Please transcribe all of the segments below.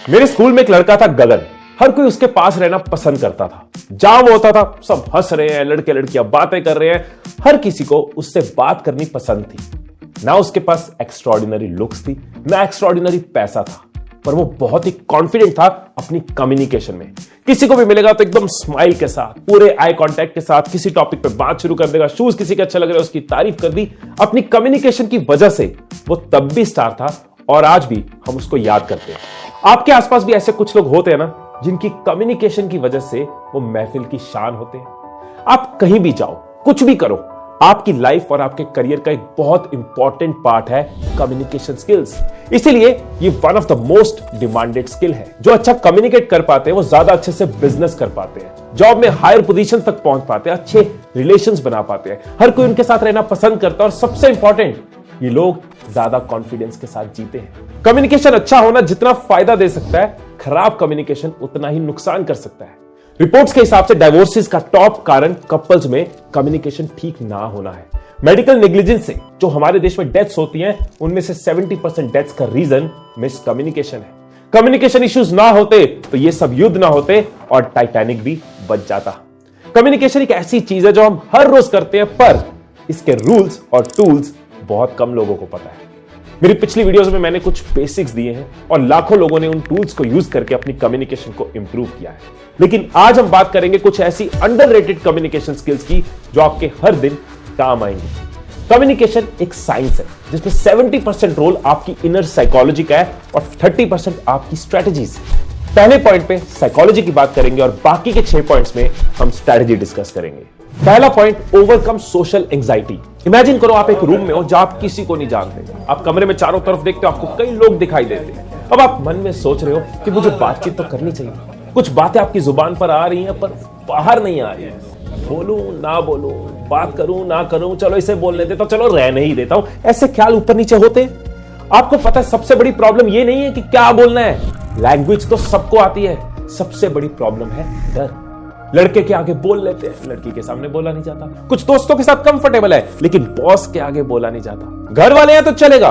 मेरे स्कूल में एक लड़का था गगन। हर कोई उसके पास रहना पसंद करता था। जहां वो होता था सब हंस रहे हैं, लड़के लड़कियां बातें कर रहे हैं। हर किसी को उससे बात करनी पसंद थी। ना उसके पास एक्स्ट्रॉर्डिनरी लुक्स थी, ना एक्स्ट्रॉर्डिनरी पैसा था, पर वो बहुत ही कॉन्फिडेंट था अपनी कम्युनिकेशन में। किसी को भी मिलेगा तो एकदम स्माइल के साथ, पूरे आई कांटेक्ट के साथ किसी टॉपिक पे बात शुरू कर देगा। शूज किसी के अच्छे लग रहे हैं, उसकी तारीफ कर दी। अपनी कम्युनिकेशन की वजह से वो तब भी स्टार था और आज भी हम उसको याद करते हैं। आपके आसपास भी ऐसे कुछ लोग होते हैं ना, जिनकी कम्युनिकेशन की वजह से वो महफिल की शान होते हैं। आप कहीं भी जाओ, कुछ भी करो, आपकी लाइफ और आपके करियर का एक बहुत इंपॉर्टेंट पार्ट है कम्युनिकेशन स्किल्स। इसीलिए ये one of the most demanded skill है। जो अच्छा कम्युनिकेट कर पाते हैं वो ज्यादा अच्छे से बिजनेस कर पाते हैं, जॉब में हायर पोजीशन तक पहुंच पाते हैं, अच्छे रिलेशंस बना पाते हैं, हर कोई उनके साथ रहना पसंद करता है और सबसे इंपॉर्टेंट, ये लोग ज्यादा कॉन्फिडेंस के साथ जीते हैं। कम्युनिकेशन अच्छा होना जितना फायदा दे सकता है, खराब कम्युनिकेशन उतना ही नुकसान कर सकता है। रिपोर्ट्स के हिसाब से डाइवोर्सेस का टॉप कारण कपल्स में कम्युनिकेशन ठीक ना होना है। मेडिकल नेग्लिजेंस से जो हमारे देश में डेथ्स होती हैं, उनमें से 70% डेथ्स का रीजन मिस कम्युनिकेशन है। कम्युनिकेशन इश्यूज ना होते तो ये सब युद्ध ना होते और टाइटैनिक भी बच जाता। कम्युनिकेशन एक ऐसी चीज है जो हम हर रोज करते हैं, पर इसके रूल्स और टूल्स बहुत कम लोगों को पता है। मेरी पिछली वीडियोस में मैंने कुछ बेसिक्स दिए हैं और लाखों लोगों ने उन टूल्स को यूज करके अपनी कम्युनिकेशन को इंप्रूव किया है। लेकिन आज हम बात करेंगे कुछ ऐसी अंडररेटेड कम्युनिकेशन स्किल्स की जो आपके हर दिन काम आएंगी। कम्युनिकेशन एक साइंस है जिसमें 70% रोल आपकी इनर साइकोलॉजी का है और 30% आपकी स्ट्रेटजीज। पहले पॉइंट पे साइकोलॉजी की बात करेंगे और बाकी के 6 पॉइंट्स में हम स्ट्रेटजी डिस्कस करेंगे। पहला point, overcome social anxiety. Imagine करो आप एक रूम में हो जहां आप किसी को नहीं जानते। आप कमरे में चारों तरफ देखते हो, आपको कई लोग दिखाई देते हैं। अब आप मन में सोच रहे हो कि मुझे बातचीत तो करनी चाहिए। कुछ बातें आपकी जुबान पर आ रही हैं पर बाहर नहीं आ रही है। बोलूं ना बोलूं, बात करूं ना करूं, चलो इसे बोलने देता हूं, चलो रहने ही देता हूं, ऐसे ख्याल ऊपर नीचे होते। आपको पता है सबसे बड़ी प्रॉब्लम ये नहीं है कि क्या बोलना है, लैंग्वेज तो सबको आती है। सबसे बड़ी प्रॉब्लम है डर। लड़के के आगे बोल लेते हैं, लड़की के सामने बोला नहीं जाता। कुछ दोस्तों के साथ कंफर्टेबल है, लेकिन बॉस के आगे बोला नहीं जाता। घर वाले हैं तो चलेगा,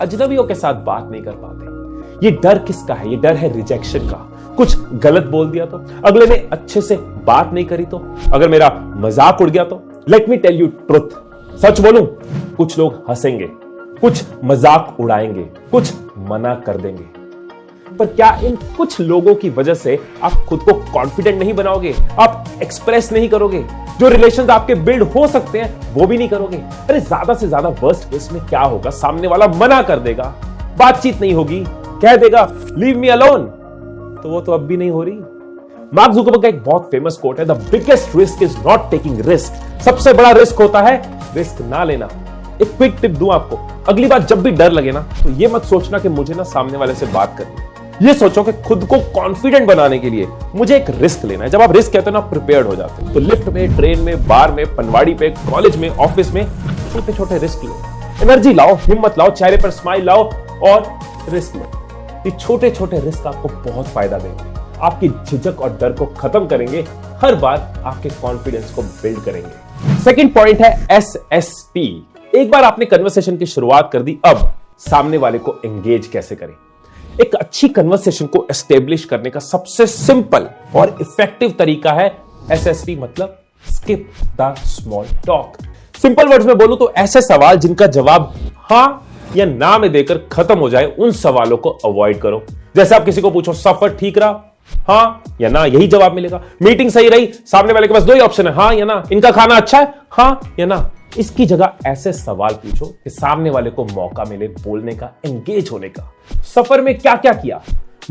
अजनबियों के साथ बात नहीं कर पाते। ये डर किसका है? ये डर है रिजेक्शन का। कुछ गलत बोल दिया तो, अगले ने अच्छे से बात नहीं करी तो, अगर मेरा मजाक उड़ गया तो। Let me tell you truth, सच बोलूं, कुछ लोग हंसेंगे, कुछ मजाक उड़ाएंगे, कुछ मना कर देंगे, पर क्या इन कुछ लोगों की वजह से आप खुद को कॉन्फिडेंट नहीं बनाओगे? आप एक्सप्रेस नहीं करोगे? जो रिलेशंस आपके बिल्ड हो सकते हैं वो भी नहीं करोगे? अरे ज्यादा से ज्यादा वर्स्ट केस में क्या होगा, सामने वाला मना कर देगा, बातचीत नहीं होगी, कह देगा लीव मी अलोन। तो वो तो अब भी नहीं हो रही। मार्क जुकरबर्ग का एक बहुत फेमस कोट है, the biggest risk is not taking risk. सबसे बड़ा रिस्क होता है रिस्क ना लेना। एक क्विक टिप दूं आपको, अगली बार जब भी डर लगे ना, तो ये मत सोचना कि मुझे ना सामने वाले से बात करनी है। ये सोचो कि खुद को कॉन्फिडेंट बनाने के लिए मुझे एक रिस्क लेना है। जब आप रिस्क कहते हो ना, प्रिपेयर्ड हो जाते हो। तो लिफ्ट में, ट्रेन में, बार में, पनवाड़ी पे, कॉलेज में, ऑफिस में छोटे छोटे रिस्क लो। एनर्जी लाओ, हिम्मत लाओ, चेहरे पर स्माइल लाओ और रिस्क लो। ये छोटे छोटे रिस्क आपको बहुत फायदा देंगे, आपकी झिझक और डर को खत्म करेंगे, हर बार आपके कॉन्फिडेंस को बिल्ड करेंगे। सेकंड पॉइंट है SSP। एक बार आपने कन्वर्सेशन की शुरुआत कर दी, अब सामने वाले को एंगेज कैसे करें? एक अच्छी कन्वर्सेशन को एस्टेब्लिश करने का सबसे सिंपल और इफेक्टिव तरीका है SST, मतलब skip the small talk. Simple words में बोलूं तो ऐसे सवाल जिनका जवाब हां या ना में देकर खत्म हो जाए, उन सवालों को अवॉइड करो। जैसे आप किसी को पूछो सफर ठीक रहा, हां या ना, यही जवाब मिलेगा। मीटिंग सही रही, सामने वाले के पास 2 ही ऑप्शन है, हां या ना। इनका खाना अच्छा है, हां या ना। इसकी जगह ऐसे सवाल पूछो कि सामने वाले को मौका मिले बोलने का, एंगेज होने का। सफर में क्या क्या किया,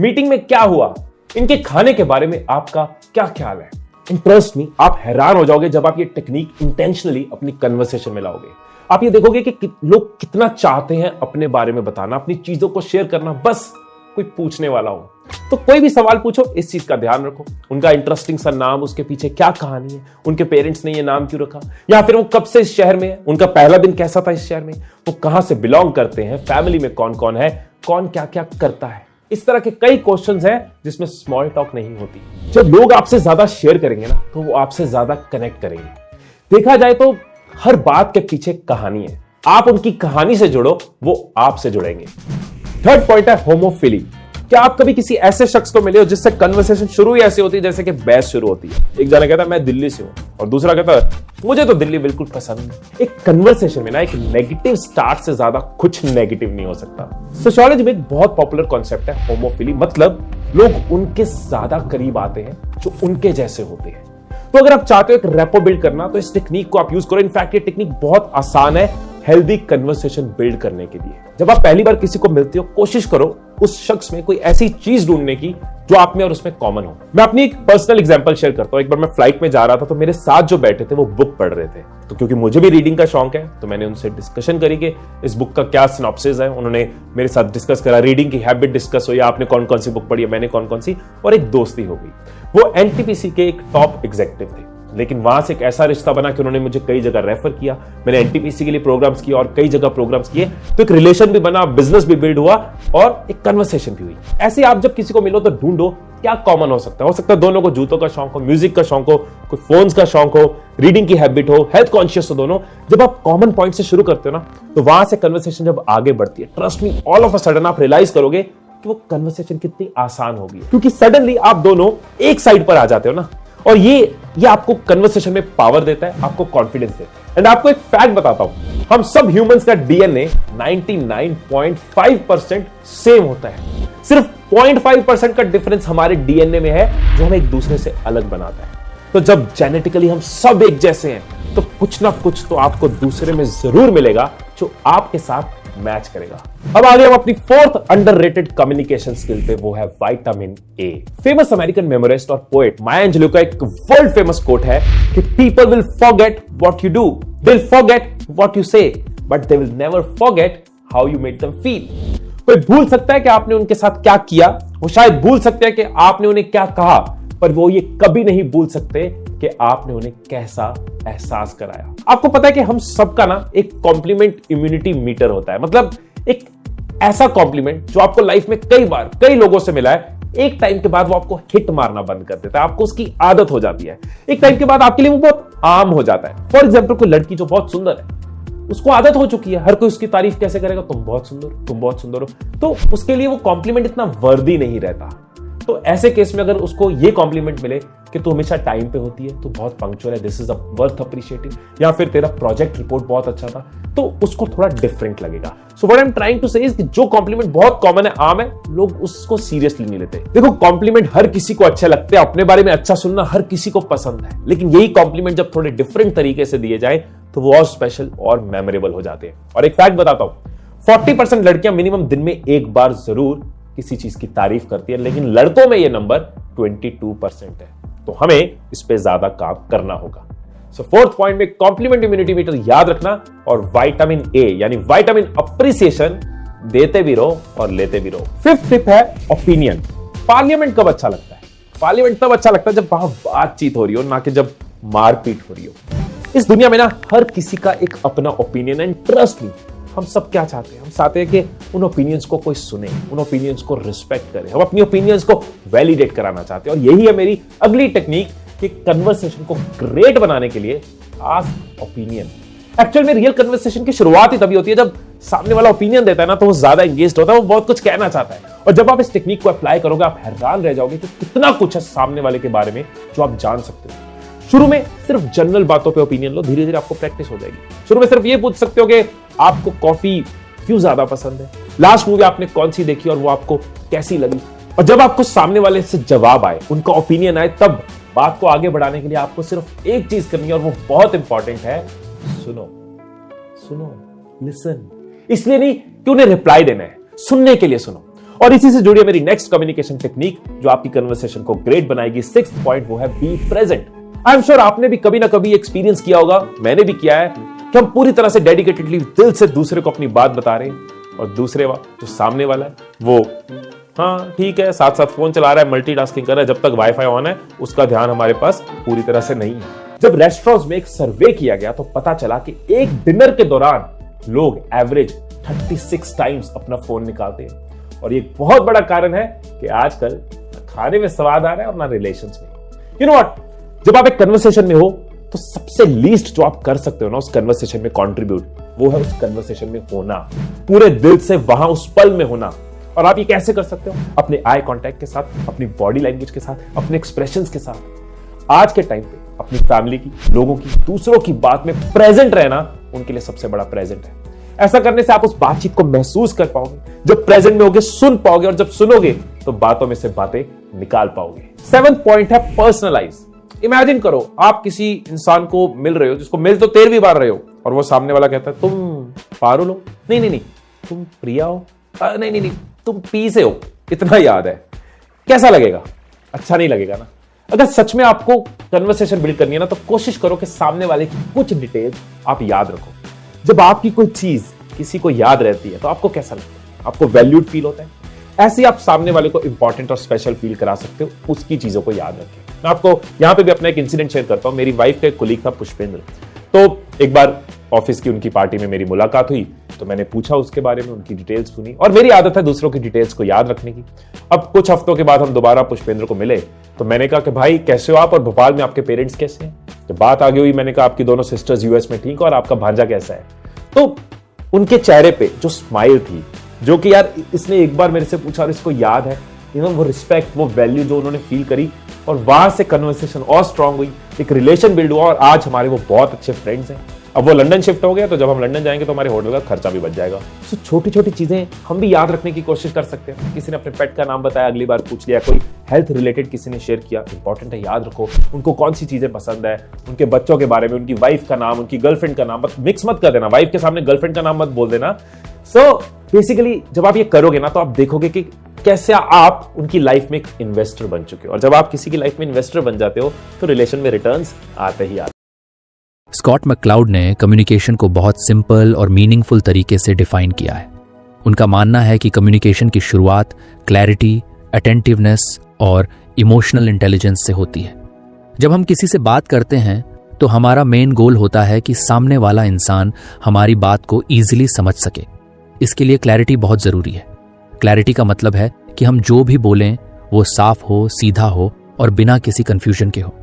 मीटिंग में क्या हुआ, इनके खाने के बारे में आपका क्या ख्याल है? इंटरेस्ट मी, आप हैरान हो जाओगे जब आप ये टेक्निक इंटेंशनली अपनी कन्वर्सेशन में लाओगे। आप ये देखोगे कि लोग कितना चाहते हैं अपने बारे में बताना, अपनी चीजों को शेयर करना, बस कोई पूछने वाला हो। तो कोई भी सवाल पूछो, इस चीज का ध्यान रखो, उनका इंटरेस्टिंग सा नाम, उसके पीछे क्या कहानी है, उनके पेरेंट्स ने ये नाम क्यों रखा, या फिर वो कब से इस शहर में है, उनका पहला दिन कैसा था इस शहर में, वो कहां से बिलोंग करते हैं, फैमिली में कौन कौन है, कौन क्या क्या करता है। इस तरह के कई क्वेश्चंस हैं जिसमें स्मॉल टॉक नहीं होती। जब लोग आपसे ज्यादा शेयर करेंगे ना, तो वो आपसे ज्यादा कनेक्ट करेंगे। देखा जाए तो हर बात के पीछे कहानी है, आप उनकी कहानी से जुड़ो, वो आपसे जुड़ेंगे। थर्ड पॉइंट है होमोफिली। क्या आप कभी किसी ऐसे शख्स को मिले हो जिससे कन्वर्सेशन शुरू ही ऐसी होती है जैसे कि बहस शुरू होती है? एक जना कहता है मैं दिल्ली से हूं और दूसरा कहता है मुझे तो दिल्ली बिल्कुल पसंद नहीं। एक कन्वर्सेशन में ना एक नेगेटिव स्टार्ट से ज्यादा कुछ नेगेटिव नहीं हो सकता। सोशियोलॉजी में एक बहुत पॉपुलर कॉन्सेप्ट है होमोफिली, मतलब लोग उनके ज्यादा करीब आते हैं जो उनके जैसे होते हैं। तो अगर आप चाहते हो एक रेपो बिल्ड करना तो इस टेक्निक को आप यूज करो। इनफैक्ट ये टेक्निक बहुत आसान है हेल्दी कन्वर्सेशन बिल्ड करने के लिए। जब आप पहली बार किसी को मिलते हो, कोशिश करो उस शख्स में कोई ऐसी चीज ढूंढने की जो आप में और उसमें कॉमन हो। मैं अपनी एक पर्सनल एग्जांपल शेयर करता हूं। एक बार मैं फ्लाइट में जा रहा था तो मेरे साथ जो बैठे थे वो बुक पढ़ रहे थे। तो क्योंकि मुझे भी रीडिंग का शौक है तो मैंने उनसे डिस्कशन करी कि इस बुक का क्या सिनॉप्सिस है। उन्होंने मेरे साथ डिस्कस करा, रीडिंग की हैबिट डिस्कस हुई, आपने कौन कौन सी बुक पढ़ी है, मैंने कौन कौन सी, और एक दोस्ती हो गई। वो एनटीपीसी के एक टॉप एग्जीक्यूटिव थे, लेकिन वहां से एक ऐसा रिश्ता बना कि उन्होंने मुझे कई जगह रेफर किया। मैंने एनटीपीसी के लिए प्रोग्राम्स किए और कई जगह प्रोग्राम्स किए, तो एक रिलेशन भी बना, बिजनेस भी बिल्ड हुआ और एक कन्वर्सेशन भी हुई। ऐसे आप जब किसी को मिलो तो ढूंढो क्या कॉमन हो सकता है। हो सकता है दोनों को जूतों का शौक हो, म्यूजिक का शौक हो, कोई फोन्स का शौक हो, रीडिंग की हैबिट हो, हेल्थ कॉन्शियस हो दोनों। जब आप कॉमन पॉइंट से शुरू करते हो ना तो वहां से कन्वर्सेशन जब आगे बढ़ती है, trust me, all of a sudden आप रियलाइज करोगे कि वो कन्वर्सेशन कितनी आसान होगी, क्योंकि सडनली आप दोनों एक साइड पर आ जाते हो ना। और ये आपको कन्वर्सेशन में पावर देता है, आपको कॉन्फिडेंस देता है। एंड आपको एक फैक्ट बताता हूं, हम सब ह्यूमंस का डीएनए 99.5% सेम होता है। सिर्फ 0.5% का डिफरेंस हमारे डीएनए में है जो हमें एक दूसरे से अलग बनाता है। तो जब जेनेटिकली हम सब एक जैसे हैं तो कुछ ना कुछ तो आपको दूसरे में जरूर मिलेगा जो आपके साथ मैच करेगा। अब आगे हम अपनी फोर्थ अंडररेटेड कम्युनिकेशन स्किल पे, वो है vitamin A. Famous American memoirist और पोएट माया एंजेलो का एक वर्ल्ड फेमस कोट है कि people will forget what you do, they will forget what you say, but they will never forget how you made them feel. कोई भूल सकता है कि आपने उनके साथ क्या किया, वो शायद भूल सकते हैं कि आपने उन्हें क्या कहा, पर वो ये कभी नहीं भूल सकते कि आपने उन्हें कैसा एहसास कराया। आपको पता है कि हम सबका ना एक कॉम्प्लीमेंट इम्यूनिटी मीटर होता है, मतलब एक ऐसा कॉम्प्लीमेंट जो आपको लाइफ में कई बार कई लोगों से मिला है, एक टाइम के बाद वो आपको हिट मारना बंद कर देता है, आपको उसकी आदत हो जाती है। एक टाइम के बाद आपके लिए वो बहुत आम हो जाता है। फॉर एग्जाम्पल, कोई लड़की जो बहुत सुंदर है, उसको आदत हो चुकी है, हर कोई उसकी तारीफ कैसे करेगा, तुम बहुत सुंदर, तुम बहुत सुंदर हो, तो उसके लिए वो कॉम्प्लीमेंट इतना वर्दी नहीं रहता। तो ऐसे केस में अगर उसको ये कॉम्प्लीमेंट मिले कि तू हमेशा टाइम पे होती है, तू बहुत पंक्चुअल है, दिस इज वर्थ अप्रिशिएटिंग, या फिर तेरा प्रोजेक्ट रिपोर्ट बहुत अच्छा था, तो उसको थोड़ा डिफरेंट लगेगा। So what I am trying to say is कि जो कॉम्प्लीमेंट बहुत कॉमन है, आम है, लोग उसको सीरियसली नहीं लेते। देखो, कॉम्प्लीमेंट हर किसी को अच्छे लगते हैं, अपने बारे में अच्छा सुनना हर किसी को पसंद है, लेकिन यही कॉम्प्लीमेंट जब थोड़े डिफरेंट तरीके से दिए जाए तो वो और स्पेशल और मेमोरेबल हो जाते हैं। और एक फैक्ट बताता हूं, 40% लड़कियां मिनिमम दिन में एक बार जरूर किसी चीज की तारीफ करती है, लेकिन लड़कों में ये नंबर 22% है। तो हमें इस पे ज्यादा काम करना होगा। सो फोर्थ पॉइंट में कॉम्प्लीमेंट इम्यूनिटी मीटर याद रखना, और विटामिन ए यानी विटामिन अप्रिसिएशन देते भी रहो और लेते भी रहो। फिफ्थ टिप है ओपिनियन। पार्लियामेंट कब अच्छा लगता है? पार्लियामेंट तब अच्छा लगता है जब वहां बातचीत हो रही हो, ना कि जब मारपीट हो रही हो। इस दुनिया में ना हर किसी का एक अपना ओपिनियन, एंड ट्रस्ट मी, हम सब क्या चाहते हैं? हम चाहते हैं कि उन ओपिनियंस को कोई सुने, उन ओपिनियंस को रिस्पेक्ट करे, हम अपनी ओपिनियंस को वैलिडेट कराना चाहते हैं। और यही है मेरी अगली टेक्निक कि कन्वर्सेशन को ग्रेट बनाने के लिए आस्क ओपिनियन। एक्चुअल में रियल कन्वर्सेशन की शुरुआत ही तभी होती है जब सामने वाला ओपिनियन देता है ना, तो वो ज्यादा एंगेज्ड होता है, वो बहुत कुछ कहना चाहता है। और जब आप इस टेक्निक को अप्लाई करोगे, आप हैरान रह जाओगे कि कितना कुछ है सामने वाले के बारे में जो आप जान सकते हो। शुरू में सिर्फ जनरल बातों पे ओपिनियन लो, धीरे धीरे आपको प्रैक्टिस हो जाएगी। शुरू में सिर्फ ये पूछ सकते हो कि आपको कॉफी क्यों ज्यादा पसंद है, लास्ट मूवी आपने कौन सी देखी और वो आपको कैसी लगी। और जब आपको सामने वाले से जवाब आए, उनका ओपिनियन आए, तब बात को आगे बढ़ाने के लिए आपको सिर्फ एक चीज करनी है, और वो बहुत इंपॉर्टेंट है, सुनो। सुनो, लिसन। इसलिए नहीं कि उन्हें रिप्लाई देना है, सुनने के लिए सुनो। और इसी से जुड़ी है मेरी नेक्स्ट कम्युनिकेशन टेक्निक जो आपकी कन्वर्सेशन को ग्रेट बनाएगी। सिक्स्थ पॉइंट वो है be present. I am sure आपने भी कभी ना कभी एक्सपीरियंस किया होगा, मैंने भी किया है, कि हम पूरी तरह से डेडिकेटेडली दिल से दूसरे को अपनी बात बता रहे हैं, और दूसरे जो सामने वाला है वो हाँ ठीक है, साथ साथ फोन चला रहा है, मल्टीटास्किंग कर रहा है, जब तक वाईफाई ऑन है उसका ध्यान हमारे पास पूरी तरह से नहीं है। जब रेस्टोरेंट्स में एक सर्वे किया गया तो पता चला कि एक डिनर के दौरान लोग एवरेज 36 टाइम्स अपना फोन निकालते हैं। और ये बहुत बड़ा कारण है कि आजकल खाने में स्वाद आ रहा है और ना रिलेशंस में। यू नो व्हाट, जब आप एक कन्वर्सेशन में हो तो सबसे लीस्ट जो आप कर सकते हो ना उस कन्वर्सेशन में कंट्रीब्यूट, वो है उस कन्वर्सेशन में होना, पूरे दिल से वहां उस पल में होना। और आप ये कैसे कर सकते हो? अपने आई कांटेक्ट के साथ, अपनी बॉडी लैंग्वेज के साथ, अपने एक्सप्रेशंस के साथ। आज के टाइम पे अपनी फैमिली की, लोगों की, दूसरों की बात में प्रेजेंट रहना उनके लिए सबसे बड़ा प्रेजेंट है। ऐसा करने से आप उस बातचीत को महसूस कर पाओगे, जब प्रेजेंट में होगे सुन पाओगे, और जब सुनोगे तो बातों में से बातें निकाल पाओगे। 7th पॉइंट है पर्सनलाइज। इमेजिन करो आप किसी इंसान को मिल रहे हो, जिसको मिल तो 13वीं बार रहे हो, और वो सामने वाला कहता है तुम पारुल हो, नहीं, तुम प्रिया हो, नहीं, तुम पी से हो, इतना याद है। कैसा लगेगा? अच्छा नहीं लगेगा ना। अगर सच में आपको कन्वर्सेशन बिल्ड करनी है ना, तो कोशिश करो कि सामने वाले की कुछ डिटेल्स आप याद रखो। जब आपकी कोई चीज किसी को याद रहती है तो आपको कैसा लगता है? आपको वैल्यूड फील होता है। ऐसे आप सामने वाले को इंपॉर्टेंट और स्पेशल फील करा सकते हो, उसकी चीजों को याद रखें। मैं आपको यहां पे भी अपना एक इंसिडेंट शेयर करता हूं। मेरी वाइफ का एक कोलीग था, पुष्पेंद्र। तो एक बार ऑफिस की उनकी पार्टी में मेरी मुलाकात हुई, तो मैंने पूछा उसके बारे में, उनकी डिटेल्स सुनी, और मेरी आदत है दूसरों की डिटेल्स को याद रखने की। अब कुछ हफ्तों के बाद हम दोबारा पुष्पेंद्र को मिले, तो मैंने कहा कि भाई कैसे हो आप, और भोपाल में आपके पेरेंट्स कैसे हैं? तो बात आगे हुई, मैंने कहा आपकी दोनों सिस्टर्स यूएस में ठीक, और आपका भांजा कैसा है? तो उनके चेहरे पे जो स्माइल थी, जो कि यार इसने एक बार मेरे से पूछा और इसको याद है, वो रिस्पेक्ट, वो वैल्यू जो उन्होंने फील करी, और वहां से कन्वर्सेशन और स्ट्रांग हुई, एक रिलेशन बिल्ड हुआ, और आज हमारे वो बहुत अच्छे फ्रेंड्स हैं। अब वो लंदन शिफ्ट हो गया, तो जब हम लंदन जाएंगे तो हमारे होटल का खर्चा भी बच जाएगा। तो छोटी छोटी चीजें हम भी याद रखने की कोशिश कर सकते हैं। किसी ने अपने पेट का नाम बताया, अगली बार पूछ लिया, कोई हेल्थ रिलेटेड किसी ने शेयर किया, इंपॉर्टेंट है, याद रखो उनको कौन सी चीजें पसंद है, उनके बच्चों के बारे में, उनकी वाइफ का नाम, उनकी गर्लफ्रेंड का नाम, बस मिक्स मत कर देना, वाइफ के सामने गर्लफ्रेंड का नाम मत बोल देना। सो बेसिकली जब आप ये करोगे ना, तो आप देखोगे कि कैसे आप उनकी लाइफ में एक इन्वेस्टर बन चुके हो, और जब आप किसी की लाइफ में इन्वेस्टर बन जाते हो तो रिलेशन में रिटर्न्स आते ही आते। स्कॉट मैक्लाउड ने कम्युनिकेशन को बहुत सिंपल और मीनिंगफुल तरीके से डिफाइन किया है। उनका मानना है कि कम्युनिकेशन की शुरुआत क्लैरिटी, अटेंटिवनेस और इमोशनल इंटेलिजेंस से होती है। जब हम किसी से बात करते हैं तो हमारा मेन गोल होता है कि सामने वाला इंसान हमारी बात को ईजिली समझ सके। इसके लिए क्लैरिटी बहुत ज़रूरी है। क्लैरिटी का मतलब है कि हम जो भी बोलें वो साफ हो, सीधा हो और बिना किसी कंफ्यूजन के हो।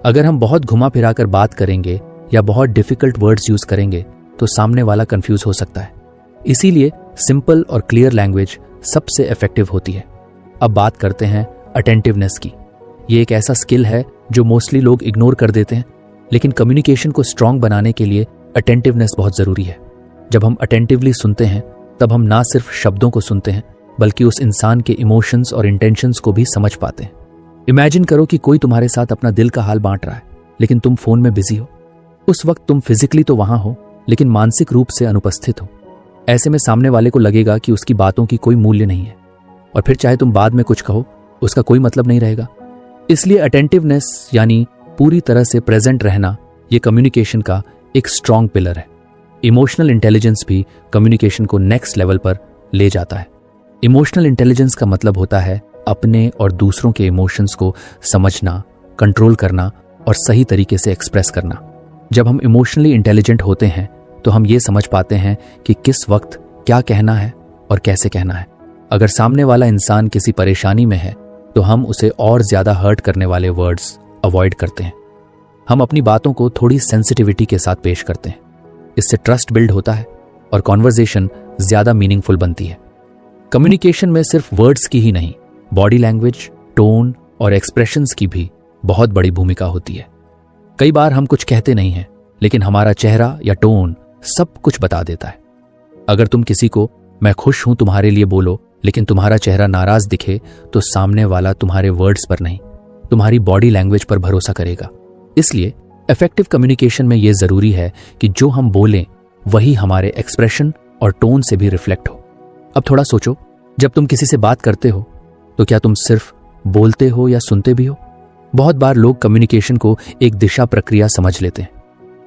अगर हम बहुत घुमा फिरा कर बात करेंगे या बहुत डिफिकल्ट वर्ड्स यूज करेंगे तो सामने वाला कंफ्यूज हो सकता है। इसीलिए सिंपल और क्लियर लैंग्वेज सबसे इफेक्टिव होती है। अब बात करते हैं अटेंटिवनेस की। ये एक ऐसा स्किल है जो मोस्टली लोग इग्नोर कर देते हैं, लेकिन कम्युनिकेशन को स्ट्रांग बनाने के लिए अटेंटिवनेस बहुत ज़रूरी है। जब हम अटेंटिवली सुनते हैं तब हम ना सिर्फ शब्दों को सुनते हैं बल्कि उस इंसान के इमोशंस और इंटेंशंस को भी समझ पाते हैं। इमेजिन करो कि कोई तुम्हारे साथ अपना दिल का हाल बांट रहा है, लेकिन तुम फोन में बिजी हो। उस वक्त तुम फिजिकली तो वहां हो लेकिन मानसिक रूप से अनुपस्थित हो। ऐसे में सामने वाले को लगेगा कि उसकी बातों की कोई मूल्य नहीं है, और फिर चाहे तुम बाद में कुछ कहो उसका कोई मतलब नहीं रहेगा। इसलिए अटेंटिवनेस यानी पूरी तरह से प्रेजेंट रहना, यह कम्युनिकेशन का एक स्ट्रांग पिलर है। इमोशनल इंटेलिजेंस भी कम्युनिकेशन को नेक्स्ट लेवल पर ले जाता है। इमोशनल इंटेलिजेंस का मतलब होता है अपने और दूसरों के इमोशंस को समझना, कंट्रोल करना और सही तरीके से एक्सप्रेस करना। जब हम इमोशनली इंटेलिजेंट होते हैं तो हम ये समझ पाते हैं कि किस वक्त क्या कहना है और कैसे कहना है। अगर सामने वाला इंसान किसी परेशानी में है तो हम उसे और ज्यादा हर्ट करने वाले वर्ड्स अवॉइड करते हैं। हम अपनी बातों को थोड़ी सेंसिटिविटी के साथ पेश करते हैं। इससे ट्रस्ट बिल्ड होता है और कॉन्वर्जेशन ज्यादा मीनिंगफुल बनती है। कम्युनिकेशन में सिर्फ वर्ड्स की ही नहीं, बॉडी लैंग्वेज, टोन और एक्सप्रेशंस की भी बहुत बड़ी भूमिका होती है। कई बार हम कुछ कहते नहीं हैं, लेकिन हमारा चेहरा या टोन सब कुछ बता देता है। अगर तुम किसी को मैं खुश हूं तुम्हारे लिए बोलो, लेकिन तुम्हारा चेहरा नाराज दिखे, तो सामने वाला तुम्हारे वर्ड्स पर नहीं, तुम्हारी बॉडी लैंग्वेज पर भरोसा करेगा। इसलिए इफेक्टिव कम्युनिकेशन में यह जरूरी है कि जो हम बोलें वही हमारे एक्सप्रेशन और टोन से भी रिफ्लेक्ट हो। अब थोड़ा सोचो, जब तुम किसी से बात करते हो तो क्या तुम सिर्फ बोलते हो या सुनते भी हो? बहुत बार लोग कम्युनिकेशन को एक दिशा प्रक्रिया समझ लेते हैं।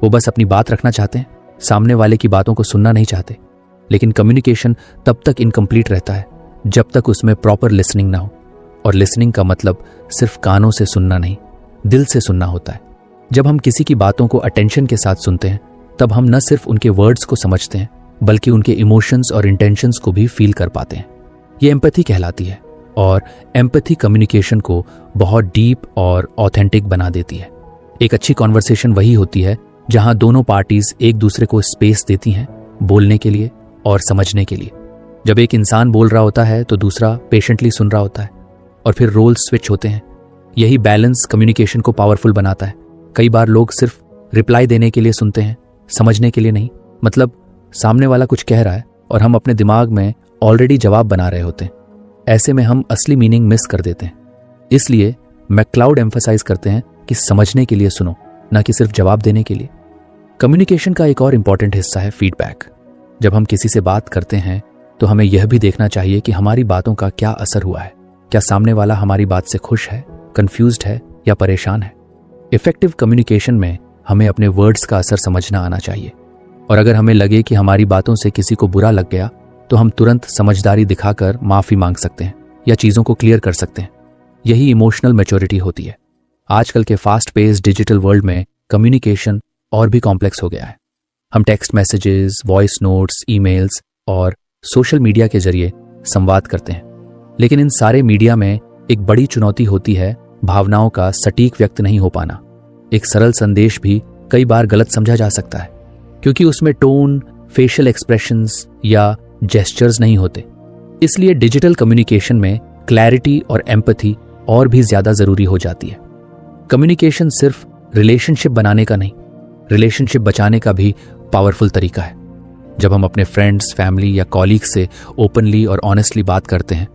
वो बस अपनी बात रखना चाहते हैं, सामने वाले की बातों को सुनना नहीं चाहते। लेकिन कम्युनिकेशन तब तक इनकम्प्लीट रहता है जब तक उसमें प्रॉपर लिसनिंग ना हो। और लिसनिंग का मतलब सिर्फ कानों से सुनना नहीं, दिल से सुनना होता है। जब हम किसी की बातों को अटेंशन के साथ सुनते हैं तब हम न सिर्फ उनके वर्ड्स को समझते हैं बल्कि उनके इमोशंस और इंटेंशंस को भी फील कर पाते हैं। ये एम्पैथी कहलाती है, और एम्पैथी कम्युनिकेशन को बहुत डीप और ऑथेंटिक बना देती है। एक अच्छी कॉन्वर्सेशन वही होती है जहां दोनों पार्टीज एक दूसरे को स्पेस देती हैं बोलने के लिए और समझने के लिए। जब एक इंसान बोल रहा होता है तो दूसरा पेशेंटली सुन रहा होता है और फिर रोल स्विच होते हैं। यही बैलेंस कम्युनिकेशन को पावरफुल बनाता है। कई बार लोग सिर्फ रिप्लाई देने के लिए सुनते हैं, समझने के लिए नहीं। मतलब सामने वाला कुछ कह रहा है और हम अपने दिमाग में ऑलरेडी जवाब बना रहे होते हैं। ऐसे में हम असली मीनिंग मिस कर देते हैं। इसलिए मैक्लाउड एम्फसाइज करते हैं कि समझने के लिए सुनो, ना कि सिर्फ जवाब देने के लिए। कम्युनिकेशन का एक और इंपॉर्टेंट हिस्सा है फीडबैक। जब हम किसी से बात करते हैं तो हमें यह भी देखना चाहिए कि हमारी बातों का क्या असर हुआ है। क्या सामने वाला हमारी बात से खुश है, कंफ्यूज्ड है या परेशान है। इफेक्टिव कम्युनिकेशन में हमें अपने वर्ड्स का असर समझना आना चाहिए, और अगर हमें लगे कि हमारी बातों से किसी को बुरा लग गया तो हम तुरंत समझदारी दिखाकर माफी मांग सकते हैं या चीजों को क्लियर कर सकते हैं। यही इमोशनल मैच्योरिटी होती है। आजकल के फास्ट पेस्ड डिजिटल वर्ल्ड में कम्युनिकेशन और भी कॉम्प्लेक्स हो गया है। हम text messages, voice notes, emails और सोशल मीडिया के जरिए संवाद करते हैं, लेकिन इन सारे मीडिया में एक बड़ी चुनौती होती है भावनाओं का सटीक व्यक्त नहीं हो पाना। एक सरल संदेश भी कई बार गलत समझा जा सकता है क्योंकि उसमें टोन, फेशियल एक्सप्रेशंस या जेस्चर्स नहीं होते। इसलिए डिजिटल कम्युनिकेशन में क्लैरिटी और एम्पैथी और भी ज्यादा जरूरी हो जाती है। कम्युनिकेशन सिर्फ रिलेशनशिप बनाने का नहीं, रिलेशनशिप बचाने का भी पावरफुल तरीका है। जब हम अपने फ्रेंड्स, फैमिली या कॉलीग्स से ओपनली और ऑनेस्टली बात करते हैं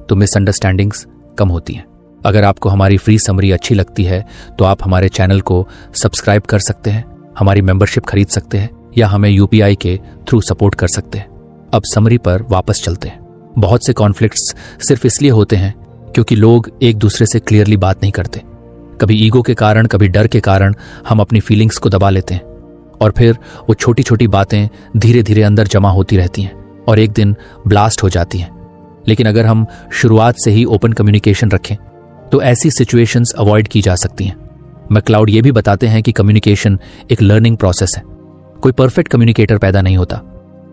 तो मिसअंडरस्टैंडिंग्स कम होती हैं। अगर आपको हमारी फ्री समरी अच्छी लगती है तो आप हमारे चैनल को सब्सक्राइब कर सकते हैं, हमारी मेंबरशिप खरीद सकते हैं या हमें यूपीआई के थ्रू सपोर्ट कर सकते हैं। अब समरी पर वापस चलते हैं। बहुत से कॉन्फ्लिक्ट्स सिर्फ इसलिए होते हैं क्योंकि लोग एक दूसरे से क्लियरली बात नहीं करते। कभी ईगो के कारण, कभी डर के कारण हम अपनी फीलिंग्स को दबा लेते हैं और फिर वो छोटी छोटी बातें धीरे धीरे अंदर जमा होती रहती हैं और एक दिन ब्लास्ट हो जाती हैं। लेकिन अगर हम शुरुआत से ही ओपन कम्युनिकेशन रखें तो ऐसी सिचुएशंस अवॉइड की जा सकती हैं। मैक्लाउड ये भी बताते हैं कि कम्युनिकेशन एक लर्निंग प्रोसेस है। कोई परफेक्ट कम्युनिकेटर पैदा नहीं होता।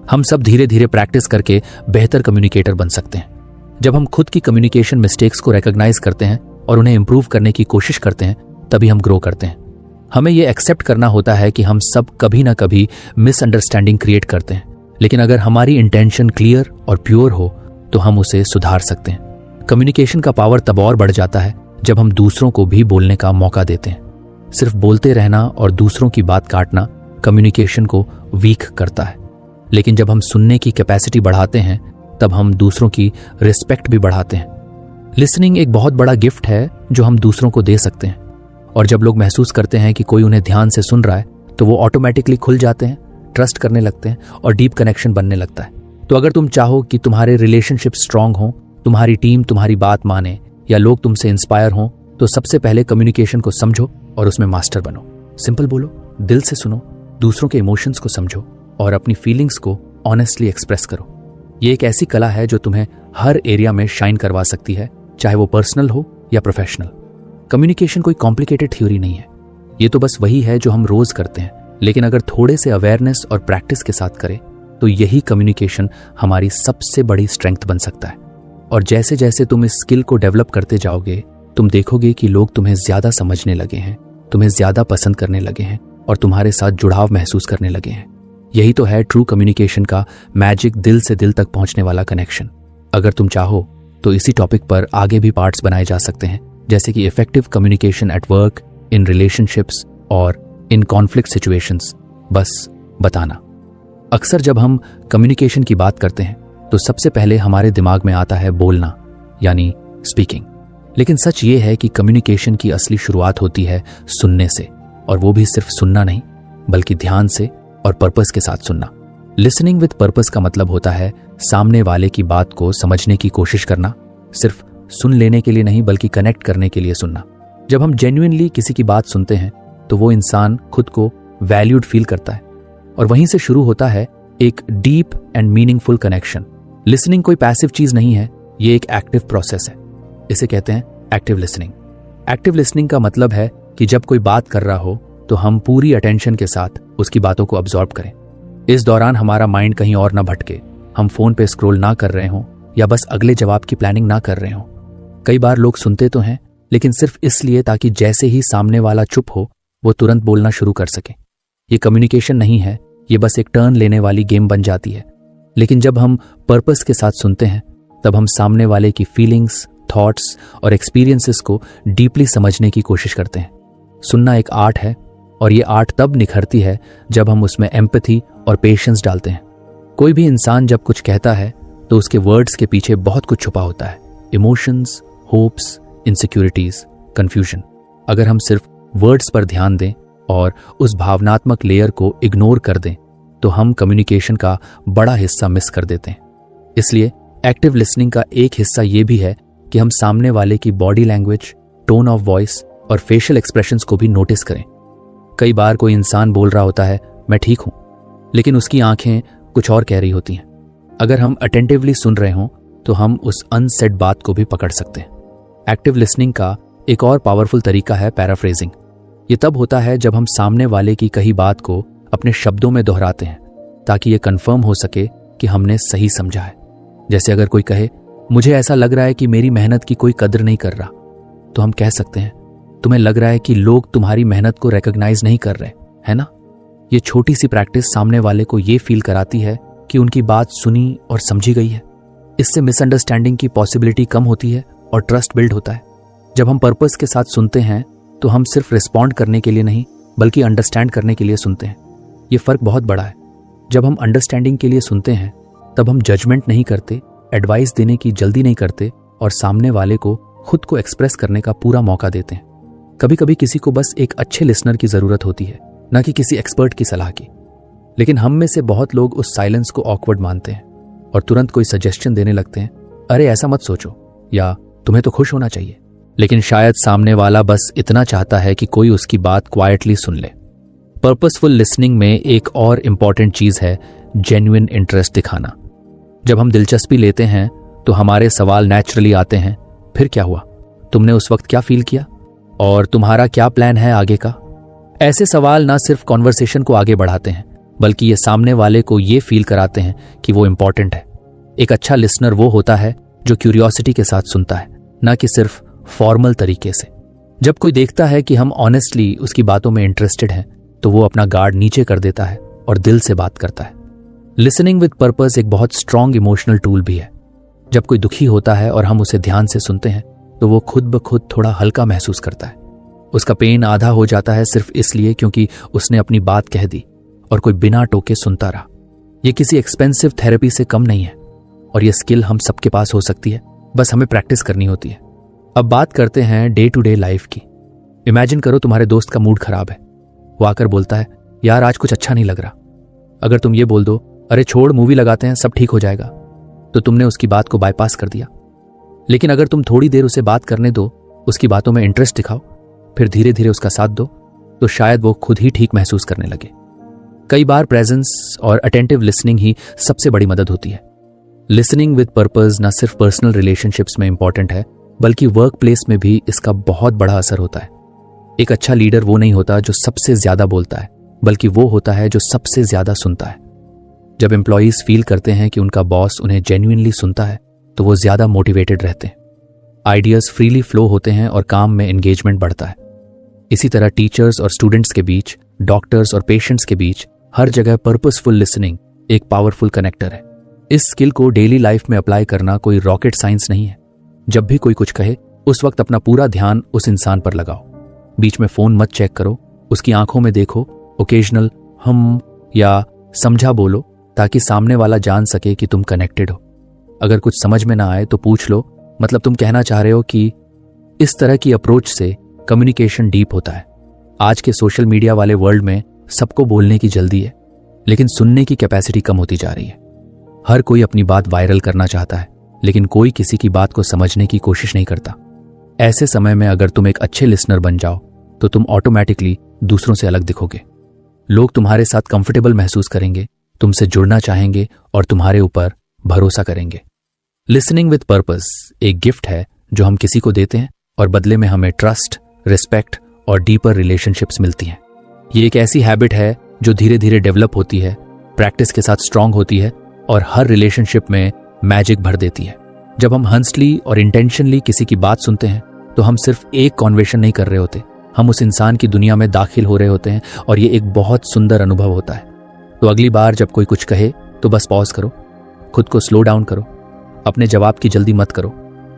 हम सब धीरे धीरे प्रैक्टिस करके बेहतर कम्युनिकेटर बन सकते हैं। जब हम खुद की कम्युनिकेशन मिस्टेक्स को रिकॉग्नाइज करते हैं और उन्हें इंप्रूव करने की कोशिश करते हैं, तभी हम ग्रो करते हैं। हमें यह एक्सेप्ट करना होता है कि हम सब कभी ना कभी मिसअंडरस्टैंडिंग क्रिएट करते हैं, लेकिन अगर हमारी इंटेंशन क्लियर और प्योर हो तो हम उसे सुधार सकते हैं। कम्युनिकेशन का पावर तब और बढ़ जाता है जब हम दूसरों को भी बोलने का मौका देते हैं। सिर्फ बोलते रहना और दूसरों की बात काटना कम्युनिकेशन को वीक करता है, लेकिन जब हम सुनने की कैपेसिटी बढ़ाते हैं तब हम दूसरों की रिस्पेक्ट भी बढ़ाते हैं। लिसनिंग एक बहुत बड़ा गिफ्ट है जो हम दूसरों को दे सकते हैं, और जब लोग महसूस करते हैं कि कोई उन्हें ध्यान से सुन रहा है तो वो ऑटोमेटिकली खुल जाते हैं, ट्रस्ट करने लगते हैं और डीप कनेक्शन बनने लगता है। तो अगर तुम चाहो कि तुम्हारे रिलेशनशिप स्ट्रांग हो, तुम्हारी टीम तुम्हारी बात माने या लोग तुमसे इंस्पायर हो, तो सबसे पहले कम्युनिकेशन को समझो और उसमें मास्टर बनो। सिंपल बोलो, दिल से सुनो, दूसरों के इमोशंस को समझो और अपनी फीलिंग्स को ऑनेस्टली एक्सप्रेस करो। ये एक ऐसी कला है जो तुम्हें हर एरिया में शाइन करवा सकती है, चाहे वो पर्सनल हो या प्रोफेशनल। कम्युनिकेशन कोई कॉम्प्लिकेटेड थ्योरी नहीं है, ये तो बस वही है जो हम रोज करते हैं। लेकिन अगर थोड़े से अवेयरनेस और प्रैक्टिस के साथ करें तो यही कम्युनिकेशन हमारी सबसे बड़ी स्ट्रेंथ बन सकता है। और जैसे जैसे तुम इस स्किल को डेवलप करते जाओगे, तुम देखोगे कि लोग तुम्हें ज्यादा समझने लगे हैं, तुम्हें ज्यादा पसंद करने लगे हैं और तुम्हारे साथ जुड़ाव महसूस करने लगे हैं। यही तो है ट्रू कम्युनिकेशन का मैजिक, दिल से दिल तक पहुंचने वाला कनेक्शन। अगर तुम चाहो तो इसी टॉपिक पर आगे भी पार्ट्स बनाए जा सकते हैं, जैसे कि effective communication at work, in relationships और इन कॉन्फ्लिक्ट सिचुएशंस। बस बताना। अक्सर जब हम कम्युनिकेशन की बात करते हैं तो सबसे पहले हमारे दिमाग में आता है बोलना, यानी स्पीकिंग। लेकिन सच ये है कि कम्युनिकेशन की असली शुरुआत होती है सुनने से, और वो भी सिर्फ सुनना नहीं बल्कि ध्यान से और पर्पस के साथ सुनना। लिसनिंग विद पर्पस का मतलब होता है सामने वाले की बात को समझने की कोशिश करना, सिर्फ सुन लेने के लिए नहीं बल्कि कनेक्ट करने के लिए सुनना। जब हम जेन्युइनली किसी की बात सुनते हैं तो वो इंसान खुद को वैल्यूड फील करता है और वहीं से शुरू होता है एक deep and meaningful connection. Listening कोई पैसिव चीज नहीं है, ये एक एक्टिव प्रोसेस है। इसे कहते हैं एक्टिव लिसनिंग। एक्टिव लिसनिंग का मतलब है कि जब कोई बात कर रहा हो तो हम पूरी अटेंशन के साथ उसकी बातों को अब्सॉर्ब करें। इस दौरान हमारा माइंड कहीं और ना भटके, हम फोन पे स्क्रॉल ना कर रहे हों या बस अगले जवाब की प्लानिंग ना कर रहे हों। कई बार लोग सुनते तो हैं लेकिन सिर्फ इसलिए ताकि जैसे ही सामने वाला चुप हो वो तुरंत बोलना शुरू कर सके। ये कम्युनिकेशन नहीं है, ये बस एक टर्न लेने वाली गेम बन जाती है। लेकिन जब हम पर्पस के साथ सुनते हैं तब हम सामने वाले की फीलिंग्स, थॉट्स और एक्सपीरियंसेस को डीपली समझने की कोशिश करते हैं। सुनना एक आर्ट है और ये आर्ट तब निखरती है जब हम उसमें एम्पैथी और पेशेंस डालते हैं। कोई भी इंसान जब कुछ कहता है तो उसके वर्ड्स के पीछे बहुत कुछ छुपा होता है, इमोशंस, होप्स, इनसिक्योरिटीज, कंफ्यूजन। अगर हम सिर्फ वर्ड्स पर ध्यान दें और उस भावनात्मक लेयर को इग्नोर कर दें तो हम कम्युनिकेशन का बड़ा हिस्सा मिस कर देते हैं। इसलिए एक्टिव लिसनिंग का एक हिस्सा ये भी है कि हम सामने वाले की body language, tone of voice और फेशियल एक्सप्रेशंस को भी नोटिस करें। कई बार कोई इंसान बोल रहा होता है मैं ठीक हूं, लेकिन उसकी आंखें कुछ और कह रही होती हैं। अगर हम अटेंटिवली सुन रहे हों तो हम उस अनसेड बात को भी पकड़ सकते हैं। एक्टिव लिसनिंग का एक और पावरफुल तरीका है पैराफ्रेजिंग। ये तब होता है जब हम सामने वाले की कही बात को अपने शब्दों में दोहराते हैं ताकि ये कंफर्म हो सके कि हमने सही समझा है। जैसे अगर कोई कहे मुझे ऐसा लग रहा है कि मेरी मेहनत की कोई कदर नहीं कर रहा, तो हम कह सकते हैं तुम्हें लग रहा है कि लोग तुम्हारी मेहनत को रिकॉग्नाइज नहीं कर रहे, है ना? ये छोटी सी प्रैक्टिस सामने वाले को ये फील कराती है कि उनकी बात सुनी और समझी गई है। इससे मिसअंडरस्टैंडिंग की पॉसिबिलिटी कम होती है और ट्रस्ट बिल्ड होता है। जब हम पर्पस के साथ सुनते हैं तो हम सिर्फ रिस्पॉन्ड करने के लिए नहीं बल्कि अंडरस्टैंड करने के लिए सुनते हैं। ये फर्क बहुत बड़ा है। जब हम अंडरस्टैंडिंग के लिए सुनते हैं तब हम जजमेंट नहीं करते, एडवाइस देने की जल्दी नहीं करते और सामने वाले को खुद को एक्सप्रेस करने का पूरा मौका देते हैं। कभी कभी किसी को बस एक अच्छे लिसनर की जरूरत होती है, ना कि किसी एक्सपर्ट की सलाह की। लेकिन हम में से बहुत लोग उस साइलेंस को ऑकवर्ड मानते हैं और तुरंत कोई सजेशन देने लगते हैं, अरे ऐसा मत सोचो, या तुम्हें तो खुश होना चाहिए। लेकिन शायद सामने वाला बस इतना चाहता है कि कोई उसकी बात क्वाइटली सुन ले। पर्पसफुल लिसनिंग में एक और इम्पॉर्टेंट चीज है जेन्युइन इंटरेस्ट दिखाना। जब हम दिलचस्पी लेते हैं तो हमारे सवाल नेचुरली आते हैं, फिर क्या हुआ, तुमने उस वक्त क्या फील किया, और तुम्हारा क्या प्लान है आगे का। ऐसे सवाल ना सिर्फ कॉन्वर्सेशन को आगे बढ़ाते हैं बल्कि ये सामने वाले को ये फील कराते हैं कि वो इंपॉर्टेंट है। एक अच्छा लिसनर वो होता है जो क्यूरियोसिटी के साथ सुनता है, ना कि सिर्फ फॉर्मल तरीके से। जब कोई देखता है कि हम ऑनेस्टली उसकी बातों में इंटरेस्टेड हैं तो वो अपना गार्ड नीचे कर देता है और दिल से बात करता है। लिसनिंग विद पर्पस एक बहुत स्ट्रॉन्ग इमोशनल टूल भी है। जब कोई दुखी होता है और हम उसे ध्यान से सुनते हैं तो वो खुद ब खुद थोड़ा हल्का महसूस करता है। उसका पेन आधा हो जाता है सिर्फ इसलिए क्योंकि उसने अपनी बात कह दी और कोई बिना टोके सुनता रहा। ये किसी एक्सपेंसिव थेरेपी से कम नहीं है और ये स्किल हम सबके पास हो सकती है, बस हमें प्रैक्टिस करनी होती है। अब बात करते हैं डे टू डे लाइफ की। इमेजिन करो तुम्हारे दोस्त का मूड खराब है। वो आकर बोलता है यार आज कुछ अच्छा नहीं लग रहा। अगर तुम ये बोल दो अरे छोड़ मूवी लगाते हैं सब ठीक हो जाएगा, तो तुमने उसकी बात को बाईपास कर दिया। लेकिन अगर तुम थोड़ी देर उसे बात करने दो, उसकी बातों में इंटरेस्ट दिखाओ, फिर धीरे धीरे उसका साथ दो, तो शायद वो खुद ही ठीक महसूस करने लगे। कई बार प्रेजेंस और अटेंटिव लिसनिंग ही सबसे बड़ी मदद होती है। लिसनिंग विद पर्पस न सिर्फ पर्सनल रिलेशनशिप्स में इंपॉर्टेंट है बल्कि वर्क प्लेस में भी इसका बहुत बड़ा असर होता है। एक अच्छा लीडर वो नहीं होता जो सबसे ज्यादा बोलता है, बल्कि वो होता है जो सबसे ज्यादा सुनता है। जब एम्प्लॉयज फील करते हैं कि उनका बॉस उन्हें जेन्युइनली सुनता है तो वो ज्यादा मोटिवेटेड रहते हैं, आइडियाज फ्रीली फ्लो होते हैं और काम में एंगेजमेंट बढ़ता है। इसी तरह टीचर्स और स्टूडेंट्स के बीच, डॉक्टर्स और पेशेंट्स के बीच हर जगह पर्पसफुल लिसनिंग एक पावरफुल कनेक्टर है। इस स्किल को डेली लाइफ में अप्लाई करना कोई रॉकेट साइंस नहीं है। जब भी कोई कुछ कहे उस वक्त अपना पूरा ध्यान उस इंसान पर लगाओ। बीच में फोन मत चेक करो, उसकी आंखों में देखो, ओकेजनल हम या समझा बोलो ताकि सामने वाला जान सके कि तुम कनेक्टेड हो। अगर कुछ समझ में ना आए तो पूछ लो, मतलब तुम कहना चाह रहे हो कि। इस तरह की अप्रोच से कम्युनिकेशन डीप होता है। आज के सोशल मीडिया वाले वर्ल्ड में सबको बोलने की जल्दी है, लेकिन सुनने की कैपेसिटी कम होती जा रही है। हर कोई अपनी बात वायरल करना चाहता है, लेकिन कोई किसी की बात को समझने की कोशिश नहीं करता। ऐसे समय में अगर तुम एक अच्छे लिसनर बन जाओ तो तुम ऑटोमेटिकली दूसरों से अलग दिखोगे। लोग तुम्हारे साथ कंफर्टेबल महसूस करेंगे, तुमसे जुड़ना चाहेंगे और तुम्हारे ऊपर भरोसा करेंगे। लिसनिंग विद पर्पस एक गिफ्ट है जो हम किसी को देते हैं और बदले में हमें ट्रस्ट, रिस्पेक्ट और डीपर रिलेशनशिप्स मिलती हैं। ये एक ऐसी हैबिट है जो धीरे धीरे डेवलप होती है, प्रैक्टिस के साथ स्ट्रांग होती है और हर रिलेशनशिप में मैजिक भर देती है। जब हम हंसली और इंटेंशनली किसी की बात सुनते हैं तो हम सिर्फ एक कॉन्वर्सेशन नहीं कर रहे होते, हम उस इंसान की दुनिया में दाखिल हो रहे होते हैं और ये एक बहुत सुंदर अनुभव होता है। तो अगली बार जब कोई कुछ कहे तो बस पॉज करो, खुद को स्लो डाउन करो, अपने जवाब की जल्दी मत करो,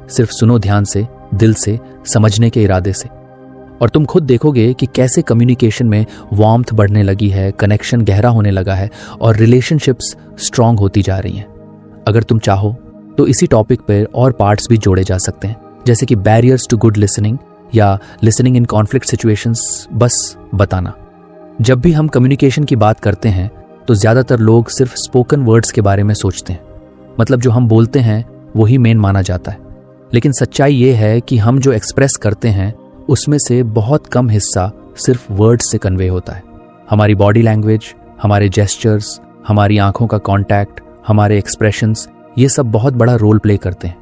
सिर्फ सुनो ध्यान से, दिल से, समझने के इरादे से। और तुम खुद देखोगे कि कैसे कम्युनिकेशन में वार्मथ बढ़ने लगी है, कनेक्शन गहरा होने लगा है और रिलेशनशिप्स स्ट्रांग होती जा रही हैं। अगर तुम चाहो तो इसी टॉपिक पर और पार्ट्स भी जोड़े जा सकते हैं, जैसे कि बैरियर्स टू गुड लिसनिंग या लिसनिंग इन कॉन्फ्लिक्ट सिचुएशंस। बस बताना, जब भी हम कम्युनिकेशन की बात करते हैं तो ज़्यादातर लोग सिर्फ स्पोकन वर्ड्स के बारे में सोचते हैं, मतलब जो हम बोलते हैं वही मेन माना जाता है। लेकिन सच्चाई ये है कि हम जो एक्सप्रेस करते हैं उसमें से बहुत कम हिस्सा सिर्फ वर्ड्स से कन्वे होता है। हमारी बॉडी लैंग्वेज, हमारे जेस्चर्स, हमारी आंखों का कांटेक्ट, हमारे एक्सप्रेशंस, ये सब बहुत बड़ा रोल प्ले करते हैं।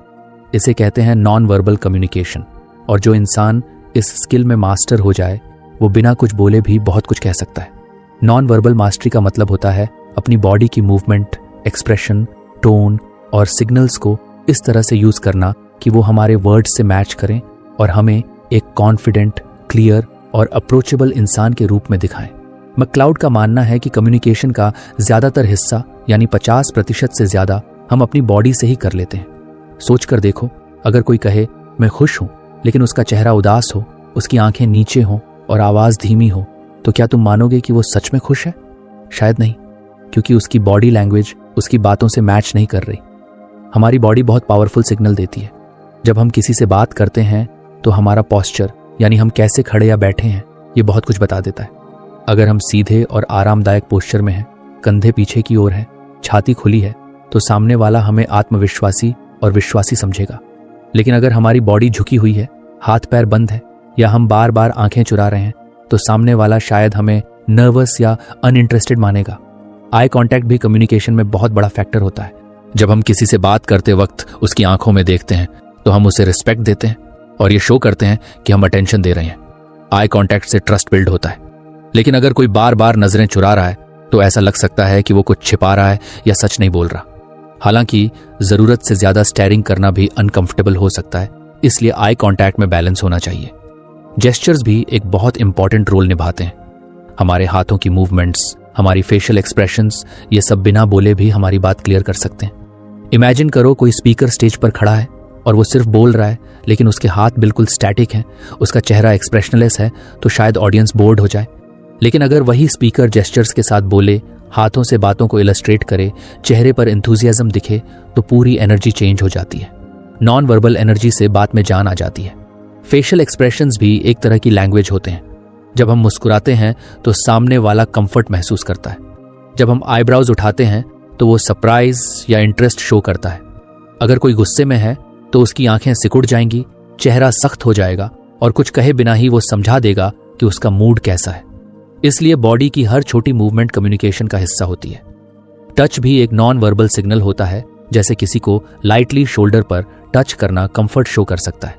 इसे कहते हैं नॉन वर्बल कम्युनिकेशन। और जो इंसान इस स्किल में मास्टर हो जाए वो बिना कुछ बोले भी बहुत कुछ कह सकता है। नॉन वर्बल मास्टरी का मतलब होता है अपनी बॉडी की मूवमेंट, एक्सप्रेशन, टोन और सिग्नल्स को इस तरह से यूज करना कि वो हमारे वर्ड्स से मैच करें और हमें एक कॉन्फिडेंट, क्लियर और अप्रोचेबल इंसान के रूप में दिखाएं। मैक्लाउड का मानना है कि कम्युनिकेशन का ज्यादातर हिस्सा यानी 50% से ज्यादा हम अपनी बॉडी से ही कर लेते हैं। सोचकर देखो, अगर कोई कहे मैं खुश हूं लेकिन उसका चेहरा उदास हो, उसकी आंखें नीचे हों और आवाज धीमी हो, तो क्या तुम मानोगे कि वो सच में खुश है? शायद नहीं, क्योंकि उसकी बॉडी लैंग्वेज उसकी बातों से मैच नहीं कर रही। हमारी बॉडी बहुत पावरफुल सिग्नल देती है। जब हम किसी से बात करते हैं तो हमारा पोस्चर यानी हम कैसे खड़े या बैठे हैं ये बहुत कुछ बता देता है। अगर हम सीधे और आरामदायक पोस्चर में हैं, कंधे पीछे की ओर है, छाती खुली है, तो सामने वाला हमें आत्मविश्वासी और विश्वासी समझेगा। लेकिन अगर हमारी बॉडी झुकी हुई है, हाथ पैर बंद है या हम बार बार आंखें चुरा रहे हैं, तो सामने वाला शायद हमें नर्वस या अनइंटरेस्टेड मानेगा। आई कांटेक्ट भी कम्युनिकेशन में बहुत बड़ा फैक्टर होता है। जब हम किसी से बात करते वक्त उसकी आंखों में देखते हैं तो हम उसे रिस्पेक्ट देते हैं और ये शो करते हैं कि हम अटेंशन दे रहे हैं। आई कांटेक्ट से ट्रस्ट बिल्ड होता है। लेकिन अगर कोई बार बार नजरें चुरा रहा है तो ऐसा लग सकता है कि वो कुछ छिपा रहा है या सच नहीं बोल रहा। हालांकि जरूरत से ज्यादा स्टेयरिंग करना भी अनकंफर्टेबल हो सकता है, इसलिए आई कांटेक्ट में बैलेंस होना चाहिए। जेस्चर्स भी एक बहुत इंपॉर्टेंट रोल निभाते हैं। हमारे हाथों की मूवमेंट्स, हमारी फेशियल एक्सप्रेशंस, ये सब बिना बोले भी हमारी बात क्लियर कर सकते हैं। इमेजिन करो कोई स्पीकर स्टेज पर खड़ा है और वो सिर्फ बोल रहा है लेकिन उसके हाथ बिल्कुल स्टैटिक हैं, उसका चेहरा एक्सप्रेशनलेस है, तो शायद ऑडियंस बोर्ड हो जाए। लेकिन अगर वही स्पीकर जेस्चर्स के साथ बोले, हाथों से बातों को इलस्ट्रेट करे, चेहरे पर एंथुसियाज्म दिखे, तो पूरी एनर्जी चेंज हो जाती है। नॉन वर्बल एनर्जी से बात में जान आ जाती है। फेशियल एक्सप्रेशंस भी एक तरह की लैंग्वेज होते हैं। जब हम मुस्कुराते हैं तो सामने वाला कंफर्ट महसूस करता है। जब हम आईब्राउज उठाते हैं तो वो सरप्राइज या इंटरेस्ट शो करता है। अगर कोई गुस्से में है तो उसकी आंखें सिकुड़ जाएंगी, चेहरा सख्त हो जाएगा और कुछ कहे बिना ही वो समझा देगा कि उसका मूड कैसा है। इसलिए बॉडी की हर छोटी मूवमेंट कम्युनिकेशन का हिस्सा होती है। टच भी एक नॉन वर्बल सिग्नल होता है, जैसे किसी को लाइटली शोल्डर पर टच करना कंफर्ट शो कर सकता है।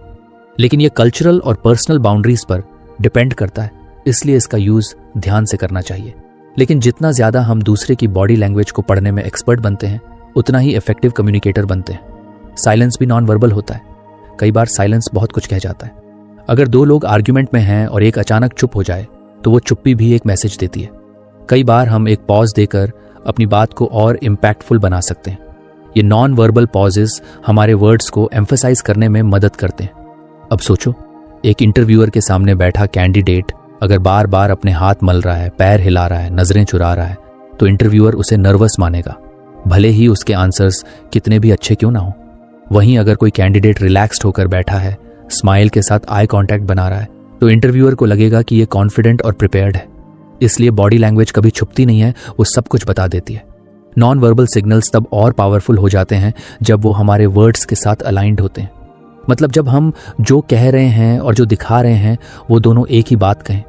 लेकिन यह कल्चरल और पर्सनल बाउंड्रीज पर डिपेंड करता है, इसलिए इसका यूज ध्यान से करना चाहिए। लेकिन जितना ज्यादा हम दूसरे की बॉडी लैंग्वेज को पढ़ने में एक्सपर्ट बनते हैं, उतना ही इफेक्टिव कम्युनिकेटर बनते हैं। साइलेंस भी नॉन वर्बल होता है। कई बार साइलेंस बहुत कुछ कह जाता है। अगर दो लोग आर्ग्यूमेंट में हैं और एक अचानक चुप हो जाए तो वो चुप्पी भी एक मैसेज देती है। कई बार हम एक पॉज देकर अपनी बात को और इम्पैक्टफुल बना सकते हैं। ये नॉन वर्बल पॉजेस हमारे वर्ड्स को एम्फसाइज करने में मदद करते हैं। अब सोचो, एक इंटरव्यूअर के सामने बैठा कैंडिडेट अगर बार बार अपने हाथ मल रहा है, पैर हिला रहा है, नजरें चुरा रहा है, तो इंटरव्यूअर उसे नर्वस मानेगा, भले ही उसके आंसर्स कितने भी अच्छे क्यों ना हो। वहीं अगर कोई कैंडिडेट रिलैक्स्ड होकर बैठा है, स्माइल के साथ आई कांटेक्ट बना रहा है, तो इंटरव्यूअर को लगेगा कि ये कॉन्फिडेंट और प्रिपेयर्ड है। इसलिए बॉडी लैंग्वेज कभी छुपती नहीं है, वो सब कुछ बता देती है। नॉन वर्बल सिग्नल्स तब और पावरफुल हो जाते हैं जब वो हमारे वर्ड्स के साथ अलाइंड होते हैं। मतलब जब हम जो कह रहे हैं और जो दिखा रहे हैं वो दोनों एक ही बात कहें।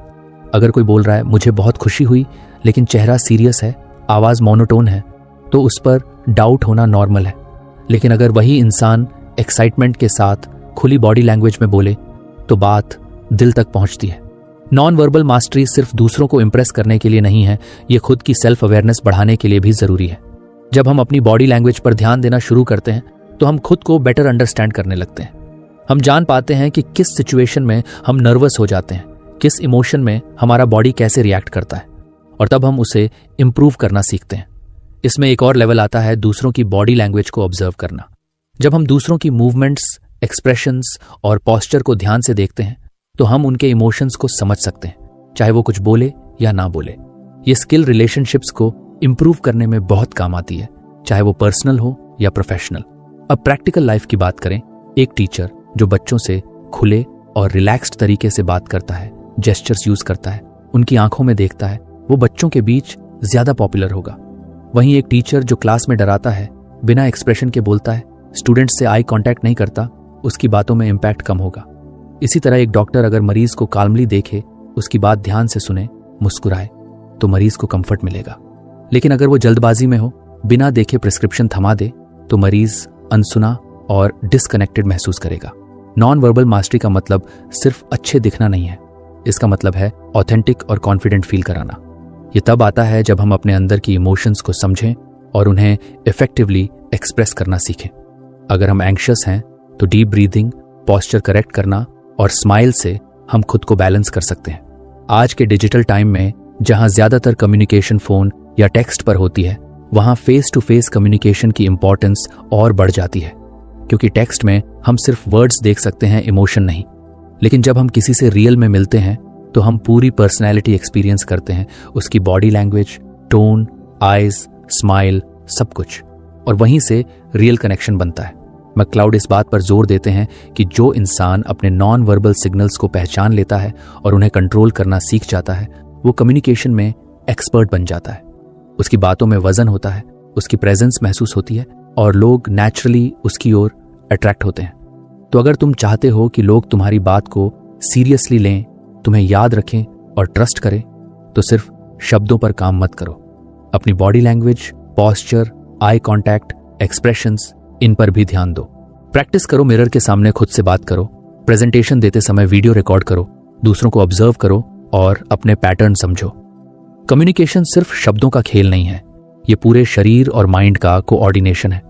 अगर कोई बोल रहा है मुझे बहुत खुशी हुई, लेकिन चेहरा सीरियस है, आवाज मोनोटोन है, तो उस पर डाउट होना नॉर्मल है। लेकिन अगर वही इंसान एक्साइटमेंट के साथ खुली बॉडी लैंग्वेज में बोले तो बात दिल तक पहुंचती है। नॉन वर्बल मास्टरी सिर्फ दूसरों को इंप्रेस करने के लिए नहीं है, ये खुद की सेल्फ अवेयरनेस बढ़ाने के लिए भी जरूरी है। जब हम अपनी बॉडी लैंग्वेज पर ध्यान देना शुरू करते हैं तो हम खुद को बेटर अंडरस्टैंड करने लगते हैं। हम जान पाते हैं कि किस सिचुएशन में हम नर्वस हो जाते हैं, किस इमोशन में हमारा बॉडी कैसे रिएक्ट करता है, और तब हम उसे इंप्रूव करना सीखते हैं। इसमें एक और लेवल आता है दूसरों की बॉडी लैंग्वेज को ऑब्जर्व करना। जब हम दूसरों की मूवमेंट्स, एक्सप्रेशंस और पोस्चर को ध्यान से देखते हैं तो हम उनके इमोशंस को समझ सकते हैं, चाहे वो कुछ बोले या ना बोले। ये स्किल रिलेशनशिप्स को इंप्रूव करने में बहुत काम आती है, चाहे वो पर्सनल हो या प्रोफेशनल। अब प्रैक्टिकल लाइफ की बात करें, एक टीचर जो बच्चों से खुले और रिलैक्स्ड तरीके से बात करता है, जेस्चर्स यूज करता है, उनकी आंखों में देखता है, वो बच्चों के बीच ज्यादा पॉपुलर होगा। वहीं एक टीचर जो क्लास में डराता है, बिना एक्सप्रेशन के बोलता है, स्टूडेंट्स से आई कांटेक्ट नहीं करता, उसकी बातों में इंपैक्ट कम होगा। इसी तरह एक डॉक्टर अगर मरीज को काल्मली देखे, उसकी बात ध्यान से सुने, मुस्कुराए, तो मरीज को कंफर्ट मिलेगा। लेकिन अगर वो जल्दबाजी में हो, बिना देखे प्रिस्क्रिप्शन थमा दे, तो मरीज अनसुना और डिस्कनेक्टेड महसूस करेगा। नॉन वर्बल मास्टरी का मतलब सिर्फ अच्छे दिखना नहीं है, इसका मतलब है ऑथेंटिक और कॉन्फिडेंट फील कराना। ये तब आता है जब हम अपने अंदर की इमोशंस को समझें और उन्हें इफेक्टिवली एक्सप्रेस करना सीखें। अगर हम एंग्शियस हैं तो डीप ब्रीदिंग, पोस्चर करेक्ट करना और स्माइल से हम खुद को बैलेंस कर सकते हैं। आज के डिजिटल टाइम में जहां ज्यादातर कम्युनिकेशन फोन या टेक्स्ट पर होती है, वहां फेस टू फेस कम्युनिकेशन की इंपॉर्टेंस और बढ़ जाती है, क्योंकि टेक्स्ट में हम सिर्फ वर्ड्स देख सकते हैं, इमोशन नहीं। लेकिन जब हम किसी से रियल में मिलते हैं तो हम पूरी पर्सनैलिटी एक्सपीरियंस करते हैं, उसकी body language, tone, eyes, smile, सब कुछ, और वहीं से रियल कनेक्शन बनता है। मैक्लाउड इस बात पर जोर देते हैं कि जो इंसान अपने नॉन वर्बल सिग्नल्स को पहचान लेता है और उन्हें कंट्रोल करना सीख जाता है, वो कम्युनिकेशन में एक्सपर्ट बन जाता है। उसकी बातों में वजन होता है, उसकी प्रेजेंस महसूस होती है और लोग नेचुरली उसकी ओर अट्रैक्ट होते हैं। तो अगर तुम चाहते हो कि लोग तुम्हारी बात को सीरियसली लें, तुम्हें याद रखें और ट्रस्ट करें, तो सिर्फ शब्दों पर काम मत करो। अपनी body language, posture, eye contact, expressions, इन पर भी ध्यान दो। प्रैक्टिस करो, मिरर के सामने खुद से बात करो, प्रेजेंटेशन देते समय वीडियो रिकॉर्ड करो, दूसरों को ऑब्जर्व करो और अपने पैटर्न समझो। कम्युनिकेशन सिर्फ शब्दों का खेल नहीं है, ये पूरे शरीर और माइंड का कोऑर्डिनेशन है।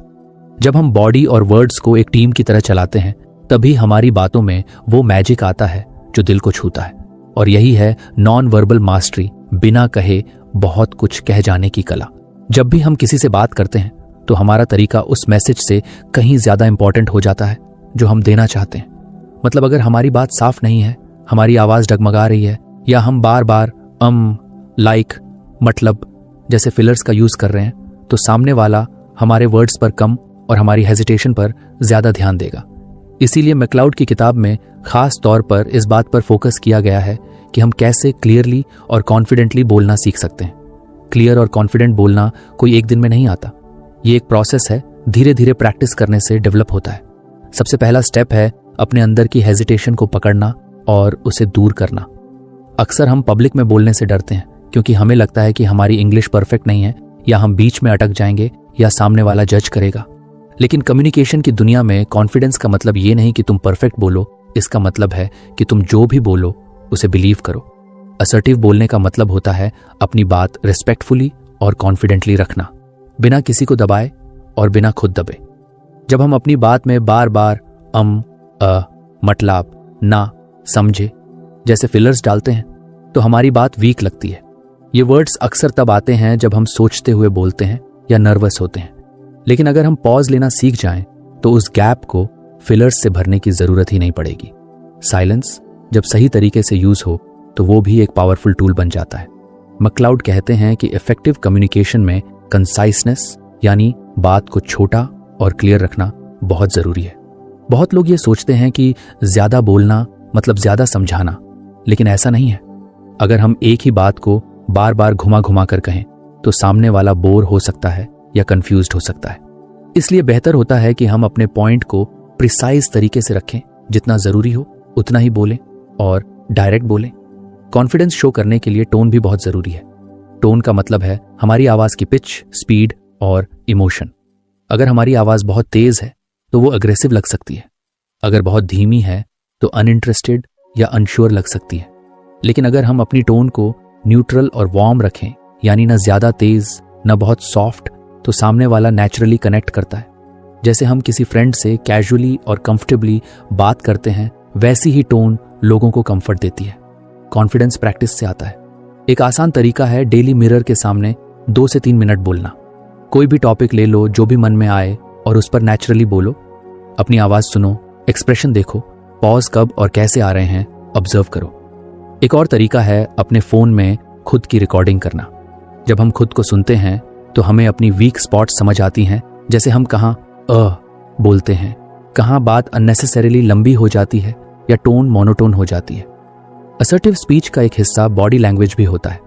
जब हम बॉडी और वर्ड्स को एक टीम की तरह चलाते हैं, तभी हमारी बातों में वो मैजिक आता है जो दिल को छूता है। और यही है नॉन वर्बल मास्टरी, बिना कहे बहुत कुछ कह जाने की कला। जब भी हम किसी से बात करते हैं तो हमारा तरीका उस मैसेज से कहीं ज्यादा इंपॉर्टेंट हो जाता है जो हम देना चाहते हैं। मतलब अगर हमारी बात साफ नहीं है, हमारी आवाज डगमगा रही है, या हम बार बार लाइक, मतलब जैसे फिलर्स का यूज कर रहे हैं, तो सामने वाला हमारे वर्ड्स पर कम और हमारी हेजिटेशन पर ज्यादा ध्यान देगा। इसीलिए मैक्लाउड की किताब में खास तौर पर इस बात पर फोकस किया गया है कि हम कैसे क्लियरली और कॉन्फिडेंटली बोलना सीख सकते हैं। क्लियर और कॉन्फिडेंट बोलना कोई एक दिन में नहीं आता, ये एक प्रोसेस है, धीरे धीरे प्रैक्टिस करने से डेवलप होता है। सबसे पहला स्टेप है अपने अंदर की हेजिटेशन को पकड़ना और उसे दूर करना। अक्सर हम पब्लिक में बोलने से डरते हैं क्योंकि हमें लगता है कि हमारी इंग्लिश परफेक्ट नहीं है, या हम बीच में अटक जाएंगे, या सामने वाला जज करेगा। लेकिन कम्युनिकेशन की दुनिया में कॉन्फिडेंस का मतलब ये नहीं कि तुम परफेक्ट बोलो, इसका मतलब है कि तुम जो भी बोलो उसे बिलीव करो। असर्टिव बोलने का मतलब होता है अपनी बात रिस्पेक्टफुली और कॉन्फिडेंटली रखना, बिना किसी को दबाए और बिना खुद दबे। जब हम अपनी बात में बार बार मतलब, ना, समझे जैसे फिलर्स डालते हैं तो हमारी बात वीक लगती है। ये वर्ड्स अक्सर तब आते हैं जब हम सोचते हुए बोलते हैं या नर्वस होते हैं। लेकिन अगर हम पॉज लेना सीख जाएं तो उस गैप को फिलर्स से भरने की जरूरत ही नहीं पड़ेगी। साइलेंस जब सही तरीके से यूज हो तो वो भी एक पावरफुल टूल बन जाता है। मैक्लाउड कहते हैं कि इफेक्टिव कम्युनिकेशन में कंसाइसनेस, यानी बात को छोटा और क्लियर रखना बहुत जरूरी है। बहुत लोग ये सोचते हैं कि ज्यादा बोलना मतलब ज्यादा समझाना, लेकिन ऐसा नहीं है। अगर हम एक ही बात को बार बार घुमा घुमा कर कहें तो सामने वाला बोर हो सकता है या कंफ्यूज्ड हो सकता है। इसलिए बेहतर होता है कि हम अपने पॉइंट को प्रिसाइज तरीके से रखें, जितना जरूरी हो उतना ही बोलें और डायरेक्ट बोलें। कॉन्फिडेंस शो करने के लिए टोन भी बहुत जरूरी है। टोन का मतलब है हमारी आवाज की पिच, स्पीड और इमोशन। अगर हमारी आवाज बहुत तेज है तो वो अग्रेसिव लग सकती है, अगर बहुत धीमी है तो अनइंटरेस्टेड या अनश्योर लग सकती है। लेकिन अगर हम अपनी टोन को न्यूट्रल और वार्म रखें, यानी ना ज्यादा तेज ना बहुत सॉफ्ट, तो सामने वाला नेचुरली कनेक्ट करता है। जैसे हम किसी फ्रेंड से कैजुअली और कंफर्टेबली बात करते हैं, वैसी ही टोन लोगों को कंफर्ट देती है। कॉन्फिडेंस प्रैक्टिस से आता है। एक आसान तरीका है डेली मिरर के सामने 2 से 3 मिनट बोलना। कोई भी टॉपिक ले लो, जो भी मन में आए और उस पर नेचुरली बोलो। अपनी आवाज सुनो, एक्सप्रेशन देखो, पॉज कब और कैसे आ रहे हैं ऑब्जर्व करो। एक और तरीका है अपने फोन में खुद की रिकॉर्डिंग करना। जब हम खुद को सुनते हैं तो हमें अपनी वीक स्पॉट समझ आती हैं, जैसे हम कहाँ बोलते हैं, कहाँ बात अननेसेसरीली लंबी हो जाती है या टोन मोनोटोन हो जाती है। असर्टिव स्पीच का एक हिस्सा बॉडी लैंग्वेज भी होता है।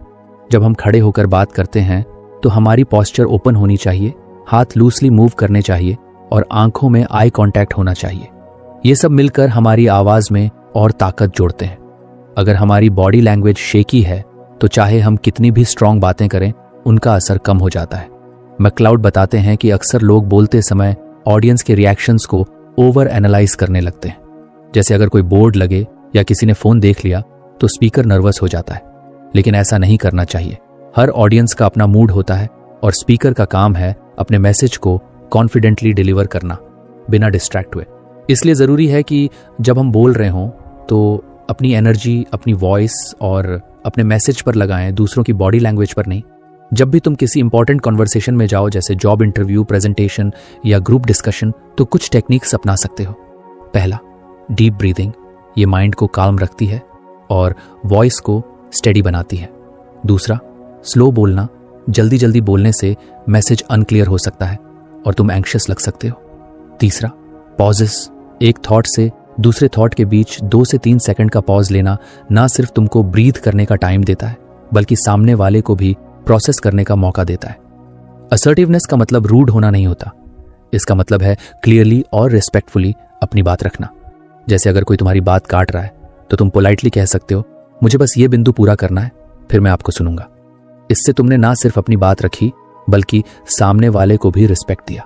जब हम खड़े होकर बात करते हैं तो हमारी पॉस्चर ओपन होनी चाहिए, हाथ लूजली मूव करने चाहिए और आंखों में आई कांटेक्ट होना चाहिए। ये सब मिलकर हमारी आवाज में और ताकत जोड़ते हैं। अगर हमारी बॉडी लैंग्वेज शेकी है तो चाहे हम कितनी भी स्ट्रांग बातें करें, उनका असर कम हो जाता है। मैक्लाउड बताते हैं कि अक्सर लोग बोलते समय ऑडियंस के रिएक्शंस को ओवर एनालाइज करने लगते हैं। जैसे अगर कोई बोर्ड लगे या किसी ने फोन देख लिया तो स्पीकर नर्वस हो जाता है, लेकिन ऐसा नहीं करना चाहिए। हर ऑडियंस का अपना मूड होता है और स्पीकर का काम है अपने मैसेज को कॉन्फिडेंटली डिलीवर करना बिना डिस्ट्रैक्ट हुए। इसलिए जरूरी है कि जब हम बोल रहे हों तो अपनी एनर्जी, अपनी वॉइस और अपने मैसेज पर लगाएं, दूसरों की बॉडी लैंग्वेज पर नहीं। जब भी तुम किसी इंपॉर्टेंट कॉन्वर्सेशन में जाओ, जैसे जॉब इंटरव्यू, प्रेजेंटेशन या ग्रुप डिस्कशन, तो कुछ टेक्निक्स अपना सकते हो। पहला, डीप ब्रीदिंग। ये माइंड को काल्म रखती है और वॉइस को स्टेडी बनाती है। दूसरा, स्लो बोलना। जल्दी जल्दी बोलने से मैसेज अनक्लियर हो सकता है और तुम एंग्शियस लग सकते हो। तीसरा, पॉजेस। एक थॉट से दूसरे थॉट के बीच 2 से 3 सेकंड का पॉज लेना ना सिर्फ तुमको ब्रीथ करने का टाइम देता है, बल्कि सामने वाले को भी प्रोसेस करने का मौका देता है। असर्टिवनेस का मतलब रूड होना नहीं होता। इसका मतलब है क्लियरली और रिस्पेक्टफुली अपनी बात रखना। जैसे अगर कोई तुम्हारी बात काट रहा है तो तुम पोलाइटली कह सकते हो, मुझे बस ये बिंदु पूरा करना है, फिर मैं आपको सुनूंगा। इससे तुमने ना सिर्फ अपनी बात रखी, बल्कि सामने वाले को भी रिस्पेक्ट दिया।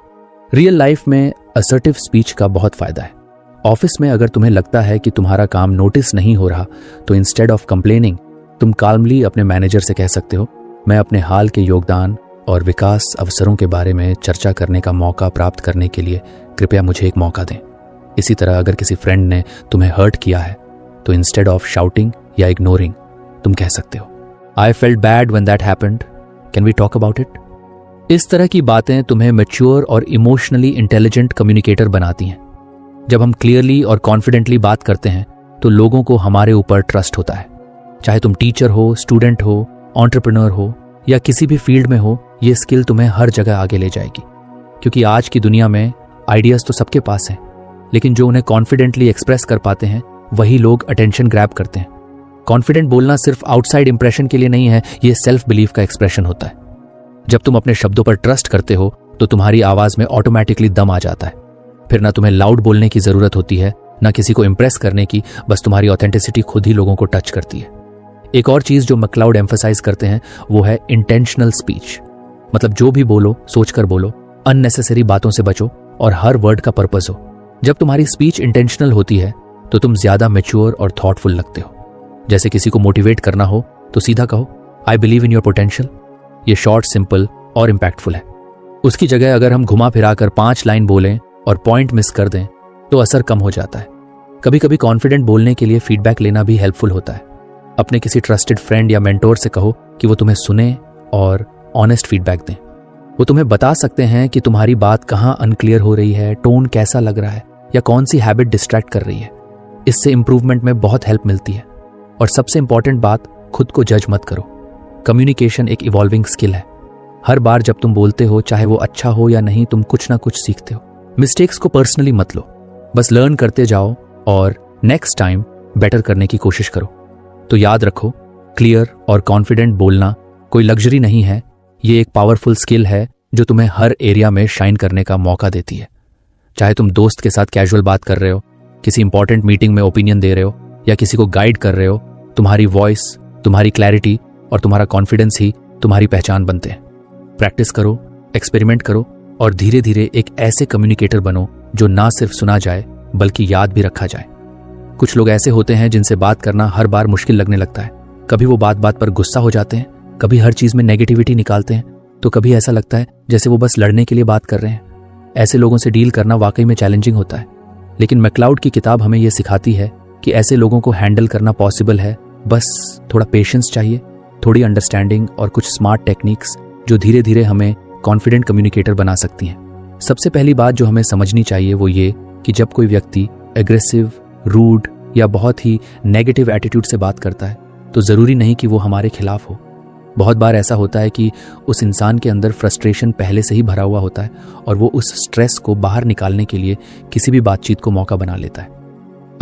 रियल लाइफ में असर्टिव स्पीच का बहुत फायदा है। ऑफिस में अगर तुम्हें लगता है कि तुम्हारा काम नोटिस नहीं हो रहा, तो इंस्टेड ऑफ कंप्लेनिंग तुम काल्मली अपने मैनेजर से कह सकते हो, मैं अपने हाल के योगदान और विकास अवसरों के बारे में चर्चा करने का मौका प्राप्त करने के लिए कृपया मुझे एक मौका दें। इसी तरह अगर किसी फ्रेंड ने तुम्हें हर्ट किया है तो इंस्टेड ऑफ शाउटिंग या इग्नोरिंग तुम कह सकते हो, I felt bad when that happened, can we talk about it. इस तरह की बातें तुम्हें मैच्योर और इमोशनली इंटेलिजेंट कम्युनिकेटर बनाती हैं। जब हम क्लियरली और कॉन्फिडेंटली बात करते हैं तो लोगों को हमारे ऊपर ट्रस्ट होता है। चाहे तुम टीचर हो, स्टूडेंट हो, एंटरप्रेन्योर हो या किसी भी फील्ड में हो, ये स्किल तुम्हें हर जगह आगे ले जाएगी। क्योंकि आज की दुनिया में आइडियाज तो सबके पास हैं, लेकिन जो उन्हें कॉन्फिडेंटली एक्सप्रेस कर पाते हैं वही लोग अटेंशन ग्रैब करते हैं। कॉन्फिडेंट बोलना सिर्फ आउटसाइड इंप्रेशन के लिए नहीं है, ये सेल्फ बिलीफ का एक्सप्रेशन होता है। जब तुम अपने शब्दों पर ट्रस्ट करते हो तो तुम्हारी आवाज में ऑटोमेटिकली दम आ जाता है। फिर ना तुम्हें लाउड बोलने की जरूरत होती है, ना किसी को इंप्रेस करने की, बस तुम्हारी ऑथेंटिसिटी खुद ही लोगों को टच करती है। एक और चीज जो मैक्लाउड एम्फसाइज करते हैं वो है इंटेंशनल स्पीच। मतलब जो भी बोलो सोच कर बोलो, अननेसेसरी बातों से बचो और हर वर्ड का पर्पस हो। जब तुम्हारी स्पीच इंटेंशनल होती है तो तुम ज्यादा मैच्योर और थॉटफुल लगते हो। जैसे किसी को मोटिवेट करना हो तो सीधा कहो, I believe in your potential. ये शॉर्ट, सिंपल और इंपैक्टफुल है। उसकी जगह अगर हम घुमा फिरा कर 5 लाइन बोलें और पॉइंट मिस कर दें तो असर कम हो जाता है। कभी कभी कॉन्फिडेंट बोलने के लिए फीडबैक लेना भी हेल्पफुल होता है। अपने किसी ट्रस्टेड फ्रेंड या मेंटोर से कहो कि वो तुम्हें सुने और ऑनेस्ट फीडबैक दें। वो तुम्हें बता सकते हैं कि तुम्हारी बात कहाँ अनक्लियर हो रही है, टोन कैसा लग रहा है या कौन सी हैबिट डिस्ट्रैक्ट कर रही है। इससे इंप्रूवमेंट में बहुत हेल्प मिलती है। और सबसे इंपॉर्टेंट बात, खुद को जज मत करो। कम्युनिकेशन एक इवॉल्विंग स्किल है। हर बार जब तुम बोलते हो, चाहे वो अच्छा हो या नहीं, तुम कुछ ना कुछ सीखते हो। मिस्टेक्स को पर्सनली मत लो, बस लर्न करते जाओ और नेक्स्ट टाइम बेटर करने की कोशिश करो। तो याद रखो, क्लियर और कॉन्फिडेंट बोलना कोई लग्जरी नहीं है, ये एक पावरफुल स्किल है जो तुम्हें हर एरिया में शाइन करने का मौका देती है। चाहे तुम दोस्त के साथ कैजुअल बात कर रहे हो, किसी इंपॉर्टेंट मीटिंग में ओपिनियन दे रहे हो या किसी को गाइड कर रहे हो, तुम्हारी वॉइस, तुम्हारी क्लैरिटी और तुम्हारा कॉन्फिडेंस ही तुम्हारी पहचान बनते हैं। प्रैक्टिस करो, एक्सपेरिमेंट करो और धीरे धीरे एक ऐसे कम्युनिकेटर बनो जो ना सिर्फ सुना जाए बल्कि याद भी रखा जाए। कुछ लोग ऐसे होते हैं जिनसे बात करना हर बार मुश्किल लगने लगता है। कभी वो बात बात पर गुस्सा हो जाते हैं, कभी हर चीज में नेगेटिविटी निकालते हैं, तो कभी ऐसा लगता है जैसे वो बस लड़ने के लिए बात कर रहे हैं। ऐसे लोगों से डील करना वाकई में चैलेंजिंग होता है। लेकिन मैक्लाउड की किताब हमें यह सिखाती है कि ऐसे लोगों को हैंडल करना पॉसिबल है। बस थोड़ा पेशेंस चाहिए, थोड़ी अंडरस्टैंडिंग और कुछ स्मार्ट टेक्निक्स जो धीरे धीरे हमें कॉन्फिडेंट कम्युनिकेटर बना सकती हैं। सबसे पहली बात जो हमें समझनी चाहिए वो ये कि जब कोई व्यक्ति एग्रेसिव, रूड या बहुत ही नेगेटिव एटीट्यूड से बात करता है तो ज़रूरी नहीं कि वो हमारे खिलाफ हो। बहुत बार ऐसा होता है कि उस इंसान के अंदर फ्रस्ट्रेशन पहले से ही भरा हुआ होता है और वो उस स्ट्रेस को बाहर निकालने के लिए किसी भी बातचीत को मौका बना लेता है।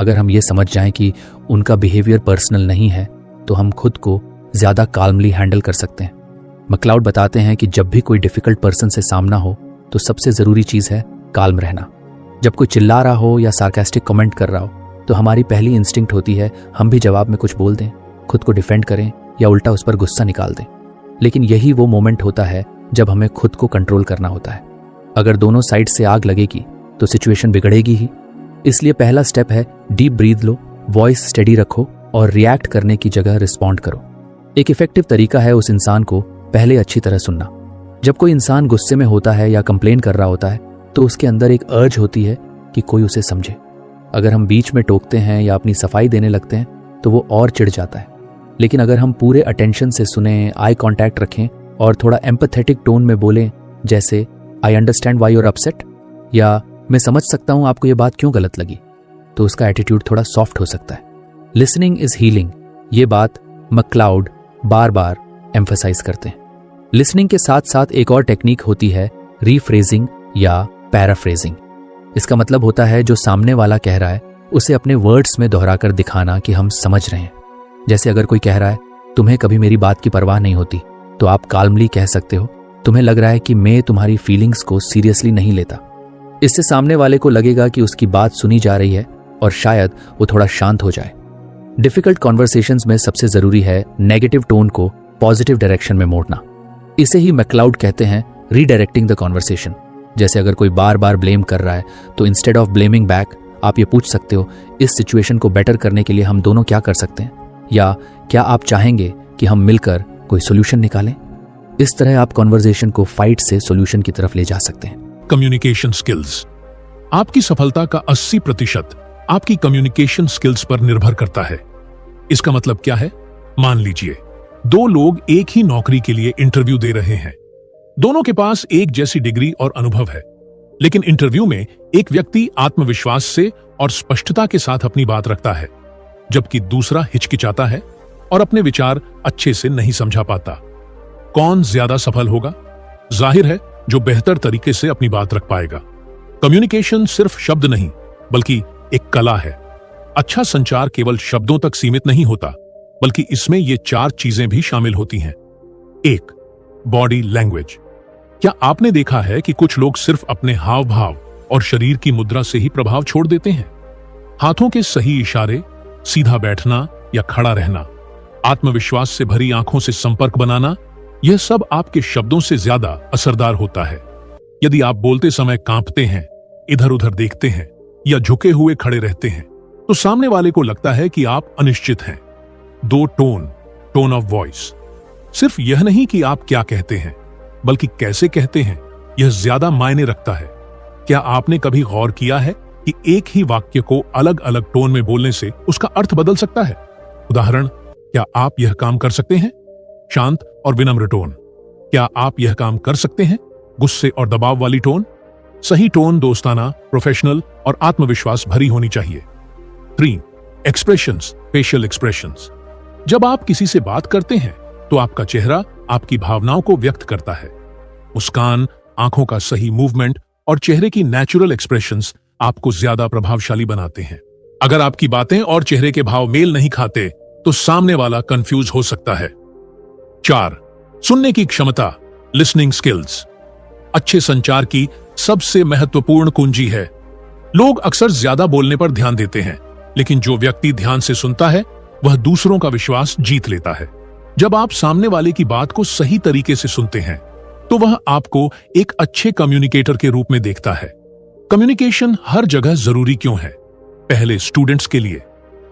अगर हम ये समझ जाएं कि उनका बिहेवियर पर्सनल नहीं है तो हम खुद को ज़्यादा काल्मली हैंडल कर सकते हैं। मैक्लाउड बताते हैं कि जब भी कोई डिफ़िकल्ट पर्सन से सामना हो तो सबसे ज़रूरी चीज़ है काल्म रहना। जब कोई चिल्ला रहा हो या सार्कास्टिक कमेंट कर रहा हो तो हमारी पहली इंस्टिंक्ट होती है हम भी जवाब में कुछ बोल दें, खुद को डिफेंड करें या उल्टा उस पर गुस्सा निकाल दें। लेकिन यही वो मोमेंट होता है जब हमें खुद को कंट्रोल करना होता है। अगर दोनों साइड से आग लगेगी तो सिचुएशन बिगड़ेगी ही। इसलिए पहला स्टेप है डीप ब्रीथ लो, वॉइस स्टेडी रखो और रिएक्ट करने की जगह रिस्पॉन्ड करो। एक इफेक्टिव तरीका है उस इंसान को पहले अच्छी तरह सुनना। जब कोई इंसान गुस्से में होता है या कंप्लेन कर रहा होता है तो उसके अंदर एक अर्ज होती है कि कोई उसे समझे। अगर हम बीच में टोकते हैं या अपनी सफाई देने लगते हैं तो वो और चिढ़ जाता है। लेकिन अगर हम पूरे अटेंशन से सुने, आई कांटेक्ट रखें और थोड़ा एम्पैथेटिक टोन में बोलें, जैसे I understand why you are upset या मैं समझ सकता हूं आपको ये बात क्यों गलत लगी, तो उसका एटीट्यूड थोड़ा सॉफ्ट हो सकता है। लिसनिंग इज हीलिंग, ये बात मैक्लाउड बार बार एम्फसाइज करते हैं। लिसनिंग के साथ साथ एक और टेक्निक होती है रीफ्रेजिंग या पैराफ्रेजिंग। इसका मतलब होता है जो सामने वाला कह रहा है उसे अपने वर्ड्स में दोहराकर दिखाना कि हम समझ रहे हैं। जैसे अगर कोई कह रहा है तुम्हें कभी मेरी बात की परवाह नहीं होती, तो आप काल्मली कह सकते हो तुम्हें लग रहा है कि मैं तुम्हारी फीलिंग्स को सीरियसली नहीं लेता। इससे सामने वाले को लगेगा कि उसकी बात सुनी जा रही है और शायद वो थोड़ा शांत हो जाए। डिफिकल्ट कॉन्वर्सेशंस में सबसे जरूरी है नेगेटिव टोन को पॉजिटिव डायरेक्शन में मोड़ना। इसे ही मैक्लाउड कहते हैं रीडायरेक्टिंग द कॉन्वर्सेशन। जैसे अगर कोई बार बार ब्लेम कर रहा है तो इंस्टेड ऑफ ब्लेमिंग बैक आप ये पूछ सकते हो इस सिचुएशन को बेटर करने के लिए हम दोनों क्या कर सकते हैं, या क्या आप चाहेंगे कि हम मिलकर कोई सोल्यूशन निकालें। इस तरह आप कॉन्वर्सेशन को फाइट से सोल्यूशन की तरफ ले जा सकते हैं। Communication skills. आपकी सफलता का 80% आपकी कम्युनिकेशन स्किल्स पर निर्भर करता है। इसका मतलब क्या है? मान लीजिए 2 लोग एक ही नौकरी के लिए इंटरव्यू दे रहे हैं। दोनों के पास एक जैसी डिग्री और अनुभव है, लेकिन इंटरव्यू में एक व्यक्ति आत्मविश्वास से और स्पष्टता के साथ अपनी बात रखता है, जबकि दूसरा हिचकिचाता है और अपने विचार अच्छे से नहीं समझा पाता। कौन ज्यादा सफल होगा? जाहिर है जो बेहतर तरीके से अपनी बात रख पाएगा। कम्युनिकेशन सिर्फ शब्द नहीं बल्कि एक कला है। अच्छा संचार केवल शब्दों तक सीमित नहीं होता, बल्कि इसमें ये 4 चीजें भी शामिल होती हैं। 1. Body language. क्या आपने देखा है कि कुछ लोग सिर्फ अपने हाव भाव और शरीर की मुद्रा से ही प्रभाव छोड़ देते हैं? हाथों के सही इशारे, सीधा बैठना या खड़ा रहना, आत्मविश्वास से भरी आंखों से संपर्क बनाना, यह सब आपके शब्दों से ज्यादा असरदार होता है। यदि आप बोलते समय कांपते हैं, इधर उधर देखते हैं या झुके हुए खड़े रहते हैं, तो सामने वाले को लगता है कि आप अनिश्चित हैं। 2. Tone of voice. सिर्फ यह नहीं कि आप क्या कहते हैं, बल्कि कैसे कहते हैं, यह ज्यादा मायने रखता है। क्या आपने कभी गौर किया है कि एक ही वाक्य को अलग अलग टोन में बोलने से उसका अर्थ बदल सकता है? उदाहरण, क्या आप यह काम कर सकते हैं? शांत और विनम्र टोन। क्या आप यह काम कर सकते हैं? गुस्से और दबाव वाली टोन। सही टोन दोस्ताना, प्रोफेशनल और आत्मविश्वास भरी होनी चाहिए। 3. Expressions, facial expressions. जब आप किसी से बात करते हैं तो आपका चेहरा आपकी भावनाओं को व्यक्त करता है। मुस्कान, आंखों का सही मूवमेंट और चेहरे की नेचुरल एक्सप्रेशंस आपको ज्यादा प्रभावशाली बनाते हैं। अगर आपकी बातें और चेहरे के भाव मेल नहीं खाते तो सामने वाला कंफ्यूज हो सकता है। 4. सुनने की क्षमता, लिसनिंग स्किल्स। अच्छे संचार की सबसे महत्वपूर्ण कुंजी है। लोग अक्सर ज्यादा बोलने पर ध्यान देते हैं, लेकिन जो व्यक्ति ध्यान से सुनता है वह दूसरों का विश्वास जीत लेता है। जब आप सामने वाले की बात को सही तरीके से सुनते हैं तो वह आपको एक अच्छे कम्युनिकेटर के रूप में देखता है। कम्युनिकेशन हर जगह जरूरी क्यों है? पहले स्टूडेंट्स के लिए।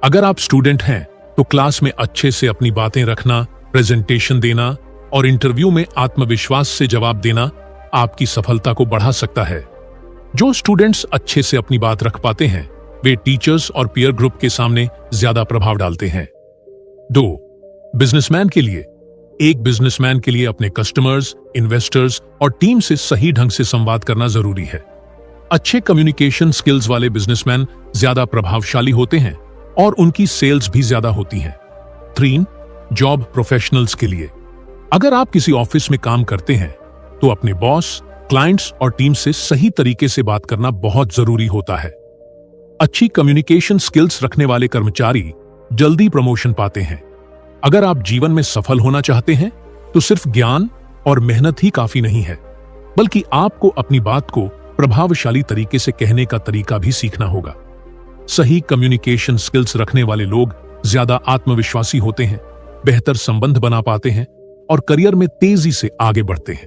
अगर आप स्टूडेंट हैं तो क्लास में अच्छे से अपनी बातें रखना, प्रेजेंटेशन देना और इंटरव्यू में आत्मविश्वास से जवाब देना आपकी सफलता को बढ़ा सकता है। जो स्टूडेंट्स अच्छे से अपनी बात रख पाते हैं वे टीचर्स और पीयर ग्रुप के सामने ज्यादा प्रभाव डालते हैं। 2. बिजनेसमैन के लिए। एक बिजनेसमैन के लिए अपने कस्टमर्स, इन्वेस्टर्स और टीम से सही ढंग से संवाद करना जरूरी है। अच्छे कम्युनिकेशन स्किल्स वाले बिजनेसमैन ज्यादा प्रभावशाली होते हैं और उनकी सेल्स भी ज्यादा होती हैं। 3. जॉब प्रोफेशनल्स के लिए, अगर आप किसी ऑफिस में काम करते हैं तो अपने बॉस, क्लाइंट्स और टीम से सही तरीके से बात करना बहुत जरूरी होता है। अच्छी कम्युनिकेशन स्किल्स रखने वाले कर्मचारी जल्दी प्रमोशन पाते हैं। अगर आप जीवन में सफल होना चाहते हैं तो सिर्फ ज्ञान और मेहनत ही काफी नहीं है, बल्कि आपको अपनी बात को प्रभावशाली तरीके से कहने का तरीका भी सीखना होगा। सही कम्युनिकेशन स्किल्स रखने वाले लोग ज्यादा आत्मविश्वासी होते हैं, बेहतर संबंध बना पाते हैं और करियर में तेजी से आगे बढ़ते हैं।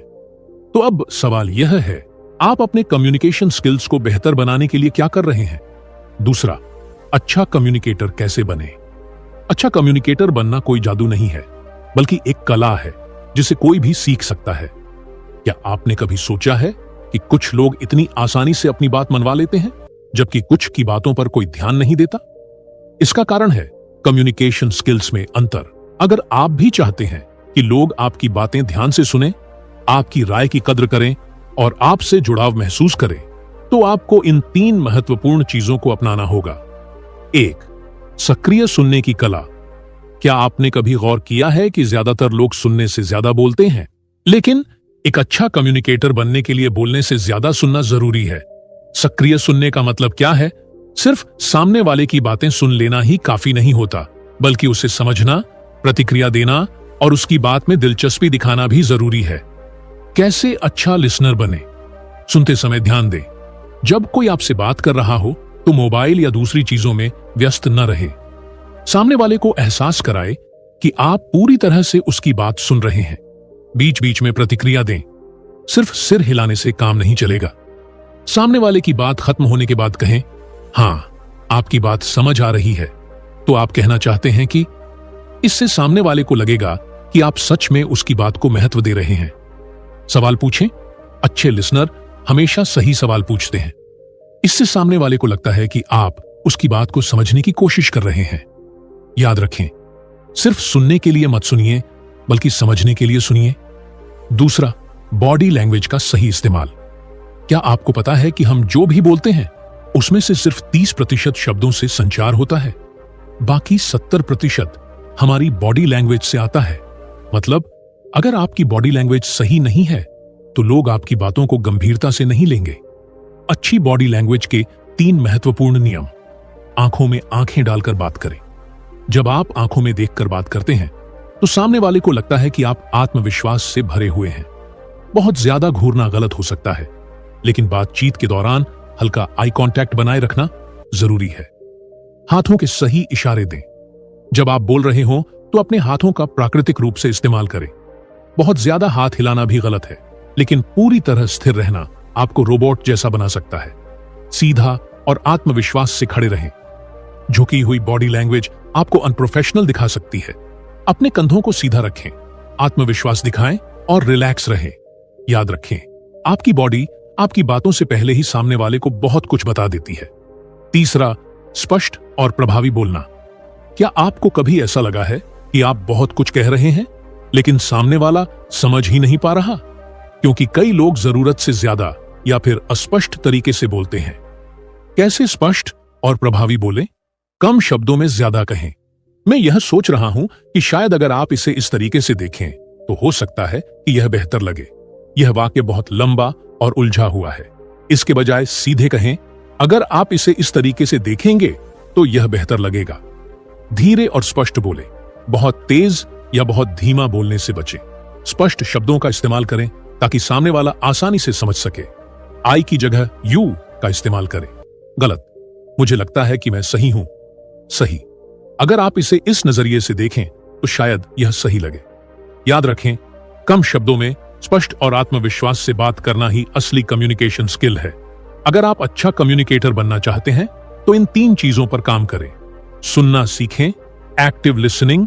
तो अब सवाल यह है, आप अपने कम्युनिकेशन स्किल्स को बेहतर बनाने के लिए क्या कर रहे हैं? दूसरा, अच्छा कम्युनिकेटर कैसे बने? अच्छा कम्युनिकेटर बनना कोई जादू नहीं है, बल्कि एक कला है जिसे कोई भी सीख सकता है। क्या आपने कभी सोचा है कि कुछ लोग इतनी आसानी से अपनी बात मनवा लेते हैं, जबकि कुछ की बातों पर कोई ध्यान नहीं देता? इसका कारण है कम्युनिकेशन स्किल्स में अंतर। अगर आप भी चाहते हैं कि लोग आपकी बातें ध्यान से सुनें, आपकी राय की कद्र करें और आपसे जुड़ाव महसूस करें, तो आपको इन 3 महत्वपूर्ण चीजों को अपनाना होगा। 1. सक्रिय सुनने की कला। क्या आपने कभी गौर किया है कि ज्यादातर लोग सुनने से ज्यादा बोलते हैं, लेकिन एक अच्छा कम्युनिकेटर बनने के लिए बोलने से ज्यादा सुनना जरूरी है। सक्रिय सुनने का मतलब क्या है? सिर्फ सामने वाले की बातें सुन लेना ही काफी नहीं होता, बल्कि उसे समझना, प्रतिक्रिया देना और उसकी बात में दिलचस्पी दिखाना भी जरूरी है। कैसे अच्छा लिसनर बने? सुनते समय ध्यान दें। जब कोई आपसे बात कर रहा हो तो मोबाइल या दूसरी चीजों में व्यस्त न रहे। सामने वाले को एहसास कराए कि आप पूरी तरह से उसकी बात सुन रहे हैं। बीच बीच में प्रतिक्रिया दें। सिर्फ सिर हिलाने से काम नहीं चलेगा। सामने वाले की बात खत्म होने के बाद कहें, हां, आपकी बात समझ आ रही है। तो आप कहना चाहते हैं कि इससे सामने वाले को लगेगा कि आप सच में उसकी बात को महत्व दे रहे हैं। सवाल पूछें। अच्छे लिसनर हमेशा सही सवाल पूछते हैं। इससे सामने वाले को लगता है कि आप उसकी बात को समझने की कोशिश कर रहे हैं। याद रखें, सिर्फ सुनने के लिए मत सुनिए, बल्कि समझने के लिए सुनिए। दूसरा, बॉडी लैंग्वेज का सही इस्तेमाल। क्या आपको पता है कि हम जो भी बोलते हैं उसमें से सिर्फ 30% शब्दों से संचार होता है, बाकी 70% हमारी बॉडी लैंग्वेज से आता है। मतलब अगर आपकी बॉडी लैंग्वेज सही नहीं है तो लोग आपकी बातों को गंभीरता से नहीं लेंगे। अच्छी बॉडी लैंग्वेज के 3 महत्वपूर्ण नियम। आंखों में आंखें डालकर बात करें। जब आप आंखों में देखकर बात करते हैं तो सामने वाले को लगता है कि आप आत्मविश्वास से भरे हुए हैं। बहुत ज्यादा घूरना गलत हो सकता है, लेकिन बातचीत के दौरान हल्का आई कांटेक्ट बनाए रखना जरूरी है। हाथों के सही इशारे दें। जब आप बोल रहे हो तो अपने हाथों का प्राकृतिक रूप से इस्तेमाल करें। बहुत ज्यादा हाथ हिलाना भी गलत है, लेकिन पूरी तरह स्थिर रहना आपको रोबोट जैसा बना सकता है। सीधा और आत्मविश्वास से खड़े रहें। झुकी हुई बॉडी लैंग्वेज आपको अनप्रोफेशनल दिखा सकती है। अपने कंधों को सीधा रखें, आत्मविश्वास दिखाएं और रिलैक्स रहें। याद रखें, आपकी बॉडी आपकी बातों से पहले ही सामने वाले को बहुत कुछ बता देती है। तीसरा, स्पष्ट और प्रभावी बोलना। क्या आपको कभी ऐसा लगा है कि आप बहुत कुछ कह रहे हैं लेकिन सामने वाला समझ ही नहीं पा रहा? क्योंकि कई लोग जरूरत से ज्यादा या फिर अस्पष्ट तरीके से बोलते हैं। कैसे स्पष्ट और प्रभावी बोलें? कम शब्दों में ज्यादा कहें। मैं यह सोच रहा हूं कि शायद अगर आप इसे इस तरीके से देखें तो हो सकता है कि यह बेहतर लगे। यह वाक्य बहुत लंबा और उलझा हुआ है। इसके बजाय सीधे कहें, अगर आप इसे इस तरीके से देखेंगे तो यह बेहतर लगेगा। धीरे और स्पष्ट बोले। बहुत तेज या बहुत धीमा बोलने से बचें। स्पष्ट शब्दों का इस्तेमाल करें ताकि सामने वाला आसानी से समझ सके। आई की जगह यू का इस्तेमाल करें। गलत। मुझे लगता है कि मैं सही हूं। सही। अगर आप इसे इस नजरिए से देखें तो शायद यह सही लगे। याद रखें, कम शब्दों में स्पष्ट और आत्मविश्वास से बात करना ही असली कम्युनिकेशन स्किल है। अगर आप अच्छा कम्युनिकेटर बनना चाहते हैं तो इन 3 चीजों पर काम करें। सुनना सीखें, एक्टिव लिसनिंग,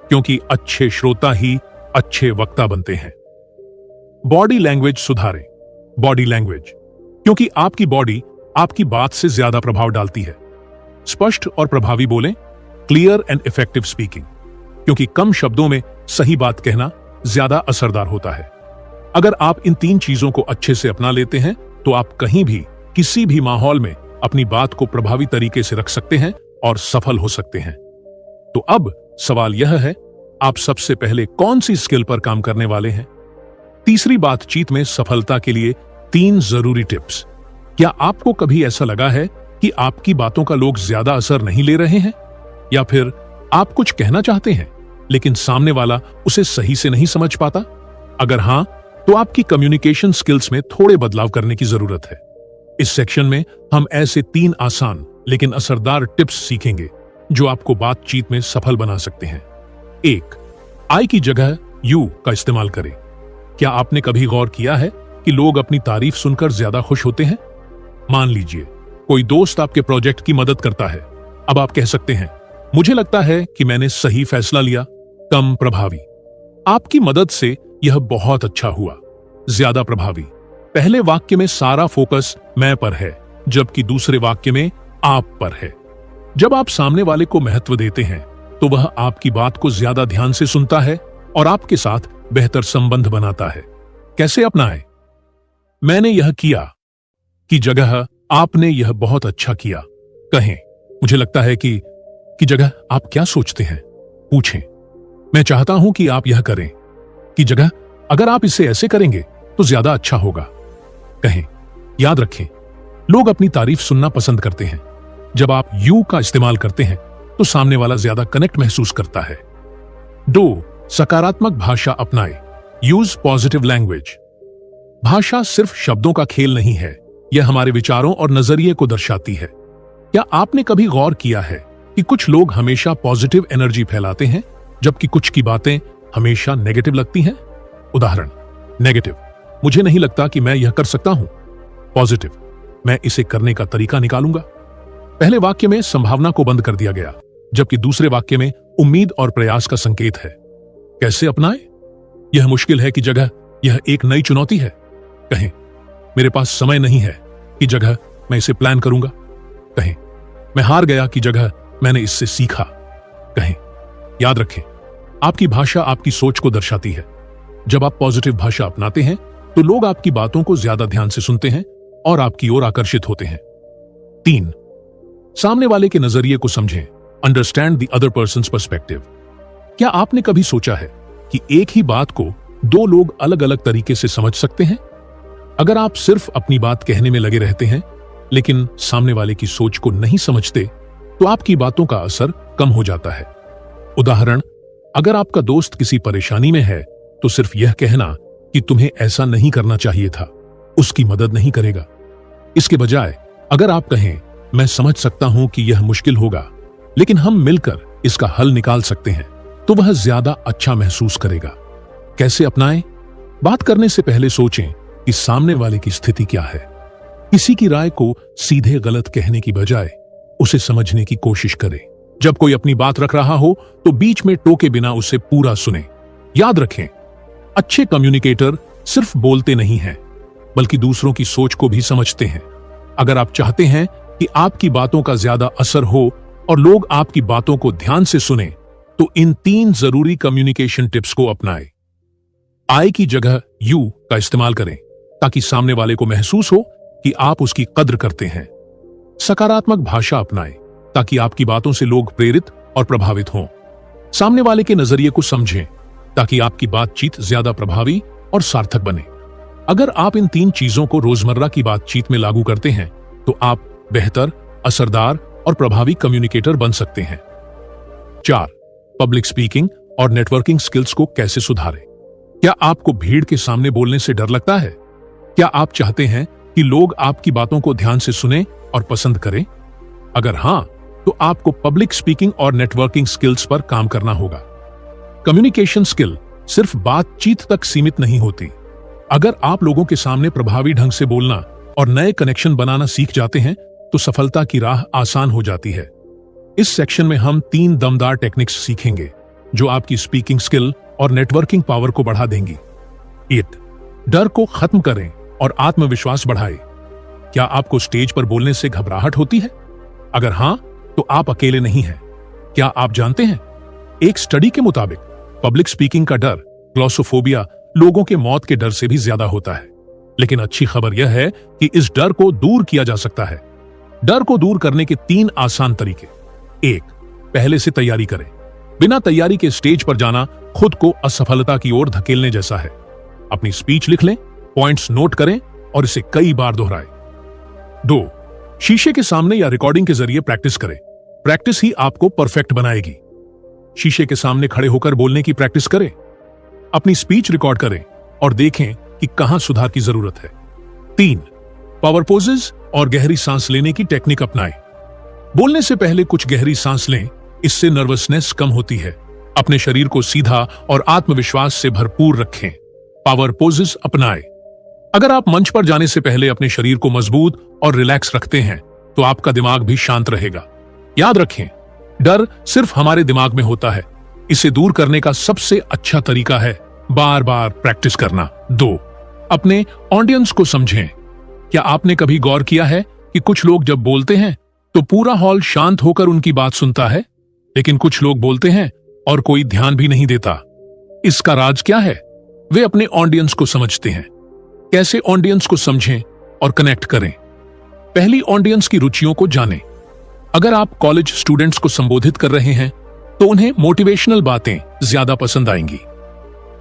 क्योंकि अच्छे श्रोता ही अच्छे वक्ता बनते हैं। बॉडी लैंग्वेज सुधारें। बॉडी लैंग्वेज, क्योंकि आपकी बॉडी आपकी बात से ज्यादा प्रभाव डालती है। स्पष्ट और प्रभावी बोलें, क्लियर एंड इफेक्टिव स्पीकिंग, क्योंकि कम शब्दों में सही बात कहना ज्यादा असरदार होता है। अगर आप इन 3 चीजों को अच्छे से अपना लेते हैं तो आप कहीं भी किसी भी माहौल में अपनी बात को प्रभावी तरीके से रख सकते हैं और सफल हो सकते हैं। तो अब सवाल यह है, आप सबसे पहले कौन सी स्किल पर काम करने वाले हैं? तीसरी बातचीत में सफलता के लिए 3 जरूरी टिप्स। क्या आपको कभी ऐसा लगा है कि आपकी बातों का लोग ज्यादा असर नहीं ले रहे हैं, या फिर आप कुछ कहना चाहते हैं लेकिन सामने वाला उसे सही से नहीं समझ पाता? अगर हां, तो आपकी कम्युनिकेशन स्किल्स में थोड़े बदलाव करने की जरूरत है। इस सेक्शन में हम ऐसे 3 आसान लेकिन असरदार टिप्स सीखेंगे जो आपको बातचीत में सफल बना सकते हैं। 1. आई की जगह यू का इस्तेमाल करें। क्या आपने कभी गौर किया है कि लोग अपनी तारीफ सुनकर ज्यादा खुश होते हैं? मान लीजिए कोई दोस्त आपके प्रोजेक्ट की मदद करता है। अब आप कह सकते हैं, मुझे लगता है कि मैंने सही फैसला लिया। कम प्रभावी। आपकी मदद से यह बहुत अच्छा हुआ। ज्यादा प्रभावी। पहले वाक्य में सारा फोकस मैं पर है, जबकि दूसरे वाक्य में आप पर है। जब आप सामने वाले को महत्व देते हैं तो वह आपकी बात को ज्यादा ध्यान से सुनता है और आपके साथ बेहतर संबंध बनाता है। कैसे अपनाएं? मैंने यह किया की जगह आपने यह बहुत अच्छा किया कहें। मुझे लगता है कि जगह आप क्या सोचते हैं पूछें। मैं चाहता हूं कि आप यह करें की जगह अगर आप इसे ऐसे करेंगे तो ज्यादा अच्छा होगा कहें। याद रखें, लोग अपनी तारीफ सुनना पसंद करते हैं। जब आप यू का इस्तेमाल करते हैं तो सामने वाला ज्यादा कनेक्ट महसूस करता है। 2. सकारात्मक भाषा अपनाएं। Use positive language. भाषा सिर्फ शब्दों का खेल नहीं है, यह हमारे विचारों और नजरिए को दर्शाती है। क्या आपने कभी गौर किया है कि कुछ लोग हमेशा पॉजिटिव एनर्जी फैलाते हैं जबकि कुछ की बातें हमेशा नेगेटिव लगती हैं? उदाहरण, नेगेटिव, मुझे नहीं लगता कि मैं यह कर सकता हूं। पॉजिटिव, मैं इसे करने का तरीका निकालूंगा। पहले वाक्य में संभावना को बंद कर दिया गया, जबकि दूसरे वाक्य में उम्मीद और प्रयास का संकेत है। कैसे अपनाएं? यह मुश्किल है की जगह यह एक नई चुनौती है कहें। मेरे पास समय नहीं है की जगह मैं इसे प्लान करूंगा कहें। मैं हार गया की जगह मैंने इससे सीखा कहें। याद रखें, आपकी भाषा आपकी सोच को दर्शाती है। जब आप पॉजिटिव भाषा अपनाते हैं तो लोग आपकी बातों को ज्यादा ध्यान से सुनते हैं और आपकी ओर आकर्षित होते हैं। 3. सामने वाले के नजरिए को समझें। Understand the other persons perspective. क्या आपने कभी सोचा है कि एक ही बात को 2 लोग अलग अलग तरीके से समझ सकते हैं? अगर आप सिर्फ अपनी बात कहने में लगे रहते हैं लेकिन सामने वाले की सोच को नहीं समझते तो आपकी बातों का असर कम हो जाता है। उदाहरण, अगर आपका दोस्त किसी परेशानी में है तो सिर्फ यह कहना कि तुम्हें ऐसा नहीं करना चाहिए था उसकी मदद नहीं करेगा। इसके बजाय अगर आप कहें, मैं समझ सकता हूं कि यह मुश्किल होगा लेकिन हम मिलकर इसका हल निकाल सकते हैं, तो वह ज्यादा अच्छा महसूस करेगा। कैसे अपनाएं? बात करने से पहले सोचें कि सामने वाले की स्थिति क्या है। किसी की राय को सीधे गलत कहने की बजाय उसे समझने की कोशिश करें। जब कोई अपनी बात रख रहा हो तो बीच में टोके बिना उसे पूरा सुने। याद रखें, अच्छे कम्युनिकेटर सिर्फ बोलते नहीं हैं बल्कि दूसरों की सोच को भी समझते हैं। अगर आप चाहते हैं कि आपकी बातों का ज्यादा असर हो और लोग आपकी बातों को ध्यान से सुने तो इन 3 जरूरी कम्युनिकेशन टिप्स को अपनाएं। आई की जगह यू का इस्तेमाल करें ताकि सामने वाले को महसूस हो कि आप उसकी कद्र करते हैं। सकारात्मक भाषा अपनाएं ताकि आपकी बातों से लोग प्रेरित और प्रभावित हों। सामने वाले के नजरिए को समझें ताकि आपकी बातचीत ज्यादा प्रभावी और सार्थक बने। अगर आप इन 3 चीजों को रोजमर्रा की बातचीत में लागू करते हैं तो आप बेहतर, असरदार और प्रभावी कम्युनिकेटर बन सकते हैं। 4. पब्लिक स्पीकिंग और नेटवर्किंग स्किल्स को कैसे सुधारें? क्या आपको भीड़ के सामने बोलने से डर लगता है? क्या आप चाहते हैं कि लोग आपकी बातों को ध्यान से सुने और पसंद करें? अगर हां, तो आपको पब्लिक स्पीकिंग और नेटवर्किंग स्किल्स पर काम करना होगा। कम्युनिकेशन स्किल सिर्फ बातचीत तक सीमित नहीं होती। अगर आप लोगों के सामने प्रभावी ढंग से बोलना और नए कनेक्शन बनाना सीख जाते हैं तो सफलता की राह आसान हो जाती है। इस सेक्शन में हम 3 दमदार टेक्निक्स सीखेंगे जो आपकी स्पीकिंग स्किल और नेटवर्किंग पावर को बढ़ा देंगी। 8. डर को खत्म करें और आत्मविश्वास बढ़ाएं। क्या आपको स्टेज पर बोलने से घबराहट होती है? अगर हां, तो आप अकेले नहीं हैं। क्या आप जानते हैं, एक स्टडी के मुताबिक पब्लिक स्पीकिंग का डर ग्लॉसोफोबिया लोगों के मौत के डर से भी ज्यादा होता है। लेकिन अच्छी खबर यह है कि इस डर को दूर किया जा सकता है। डर को दूर करने के 3 आसान तरीके। 1. पहले से तैयारी करें। बिना तैयारी के स्टेज पर जाना खुद को असफलता की ओर धकेलने जैसा है। अपनी स्पीच लिख लें, पॉइंट्स नोट करें और इसे कई बार दोहराएं। 2. शीशे के सामने या रिकॉर्डिंग के जरिए प्रैक्टिस करें। प्रैक्टिस ही आपको परफेक्ट बनाएगी। शीशे के सामने खड़े होकर बोलने की प्रैक्टिस करें। अपनी स्पीच रिकॉर्ड करें और देखें कि कहां सुधार की जरूरत है। 3. पावर पोजेस और गहरी सांस लेने की टेक्निक अपनाएं। बोलने से पहले कुछ गहरी सांस लें, इससे नर्वसनेस कम होती है। अपने शरीर को सीधा और आत्मविश्वास से भरपूर रखें। पावर पोजेस अपनाएं। अगर आप मंच पर जाने से पहले अपने शरीर को मजबूत और रिलैक्स रखते हैं तो आपका दिमाग भी शांत रहेगा। याद रखें, डर सिर्फ हमारे दिमाग में होता है। इसे दूर करने का सबसे अच्छा तरीका है बार बार प्रैक्टिस करना। 2. अपने ऑडियंस को समझें। क्या आपने कभी गौर किया है कि कुछ लोग जब बोलते हैं तो पूरा हॉल शांत होकर उनकी बात सुनता है, लेकिन कुछ लोग बोलते हैं और कोई ध्यान भी नहीं देता। इसका राज क्या है? वे अपने ऑडियंस को समझते हैं। कैसे ऑडियंस को समझें और कनेक्ट करें? पहली, ऑडियंस की रुचियों को जानें। अगर आप कॉलेज स्टूडेंट्स को संबोधित कर रहे हैं तो उन्हें मोटिवेशनल बातें ज्यादा पसंद आएंगी।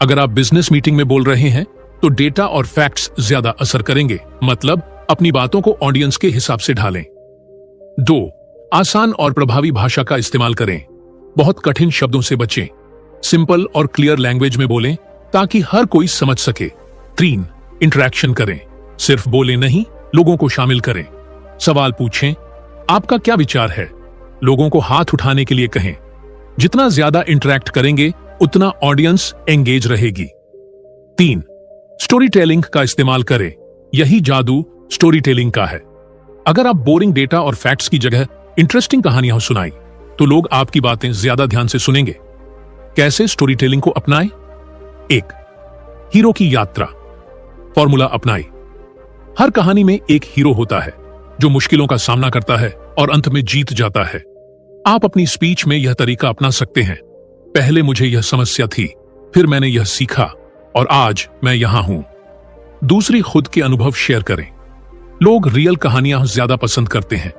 अगर आप बिजनेस मीटिंग में बोल रहे हैं तो डेटा और फैक्ट्स ज्यादा असर करेंगे। मतलब अपनी बातों को ऑडियंस के हिसाब से ढालें। 2. आसान और प्रभावी भाषा का इस्तेमाल करें। बहुत कठिन शब्दों से बचें। सिंपल और क्लियर लैंग्वेज में बोलें ताकि हर कोई समझ सके। 3. इंटरेक्शन करें। सिर्फ बोले नहीं, लोगों को शामिल करें। सवाल पूछें, आपका क्या विचार है? लोगों को हाथ उठाने के लिए कहें। जितना ज्यादा इंटरैक्ट करेंगे उतना ऑडियंस एंगेज रहेगी। 3. स्टोरी टेलिंग का इस्तेमाल करें। यही जादू स्टोरी टेलिंग का है। अगर आप बोरिंग डेटा और फैक्ट्स की जगह इंटरेस्टिंग कहानियां सुनाई तो लोग आपकी बातें ज्यादा ध्यान से सुनेंगे। कैसे स्टोरी टेलिंग को अपनाएं? 1. हीरो की यात्रा फॉर्मूला अपनाएं। हर कहानी में एक हीरो होता है जो मुश्किलों का सामना करता है और अंत में जीत जाता है। आप अपनी स्पीच में यह तरीका अपना सकते हैं। पहले मुझे यह समस्या थी, फिर मैंने यह सीखा और आज मैं यहां हूं। दूसरी, खुद के अनुभव शेयर करें। लोग रियल कहानियां ज्यादा पसंद करते हैं।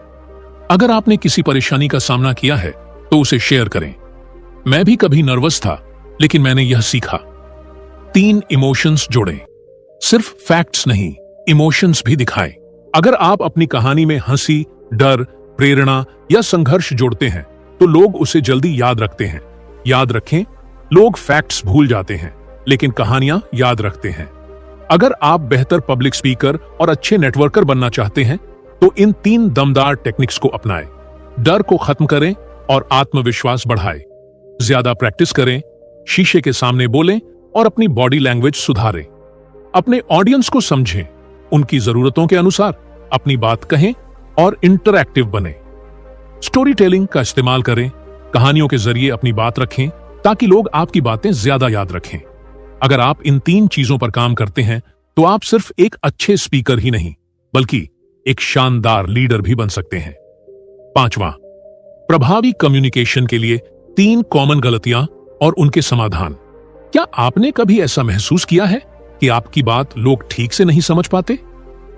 अगर आपने किसी परेशानी का सामना किया है तो उसे शेयर करें। मैं भी कभी नर्वस था, लेकिन मैंने यह सीखा। 3. इमोशंस जोड़ें। सिर्फ फैक्ट्स नहीं, इमोशंस भी दिखाएं। अगर आप अपनी कहानी में हंसी, डर, प्रेरणा या संघर्ष जोड़ते हैं तो लोग उसे जल्दी याद रखते हैं। याद रखें, लोग फैक्ट्स भूल जाते हैं लेकिन कहानियां याद रखते हैं। अगर आप बेहतर पब्लिक स्पीकर और अच्छे नेटवर्कर बनना चाहते हैं तो इन 3 दमदार टेक्निक्स को अपनाएं। डर को खत्म करें और आत्मविश्वास बढ़ाएं। ज्यादा प्रैक्टिस करें, शीशे के सामने बोलें और अपनी बॉडी लैंग्वेज सुधारें। अपने ऑडियंस को समझें, उनकी जरूरतों के अनुसार अपनी बात कहें और इंटरैक्टिव बने। स्टोरी टेलिंग का इस्तेमाल करें। कहानियों के जरिए अपनी बात रखें ताकि लोग आपकी बातें ज्यादा याद रखें। अगर आप इन 3 चीजों पर काम करते हैं तो आप सिर्फ एक अच्छे स्पीकर ही नहीं बल्कि एक शानदार लीडर भी बन सकते हैं। 5वां, प्रभावी कम्युनिकेशन के लिए 3 कॉमन गलतियां और उनके समाधान। क्या आपने कभी ऐसा महसूस किया है कि आपकी बात लोग ठीक से नहीं समझ पाते,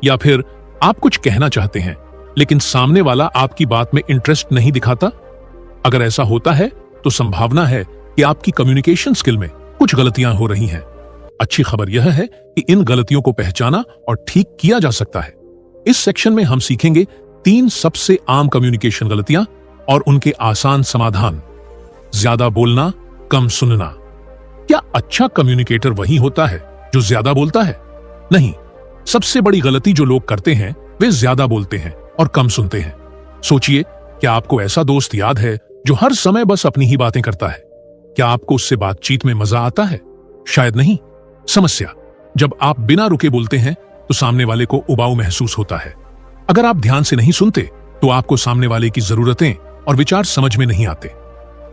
या फिर आप कुछ कहना चाहते हैं लेकिन सामने वाला आपकी बात में इंटरेस्ट नहीं दिखाता? अगर ऐसा होता है तो संभावना है कि आपकी कम्युनिकेशन स्किल में कुछ गलतियां हो रही हैं। अच्छी खबर यह है कि इन गलतियों को पहचाना और ठीक किया जा सकता है। इस सेक्शन में हम सीखेंगे 3 सबसे आम कम्युनिकेशन गलतियां और उनके आसान समाधान। ज्यादा बोलना, कम सुनना। क्या अच्छा कम्युनिकेटर वही होता है जो ज्यादा बोलता है? नहीं, सबसे बड़ी गलती जो लोग करते हैं वे ज्यादा बोलते हैं और कम सुनते हैं। सोचिए, क्या आपको ऐसा दोस्त याद है जो हर समय बस अपनी ही बातें करता है? क्या आपको उससे बातचीत में मजा आता है? शायद नहीं। समस्या, जब आप बिना रुके बोलते हैं तो सामने वाले को उबाऊ महसूस होता है। अगर आप ध्यान से नहीं सुनते तो आपको सामने वाले की जरूरतें और विचार समझ में नहीं आते।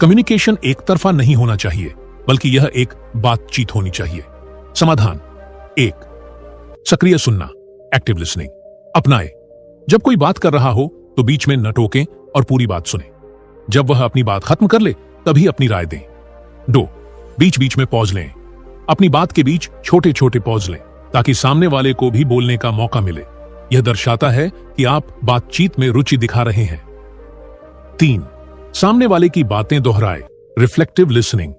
कम्युनिकेशन एक तरफा नहीं होना चाहिए बल्कि यह एक बातचीत होनी चाहिए। समाधान 1, सक्रिय सुनना, एक्टिव लिसनिंग अपनाएं। जब कोई बात कर रहा हो तो बीच में न टोकें और पूरी बात सुनें। जब वह अपनी बात खत्म कर ले तभी अपनी राय दें। 2, बीच बीच में पॉज लें। अपनी बात के बीच छोटे छोटे पॉज लें ताकि सामने वाले को भी बोलने का मौका मिले। यह दर्शाता है कि आप बातचीत में रुचि दिखा रहे हैं। 3. सामने वाले की बातें दोहराए, रिफ्लेक्टिव लिसनिंग।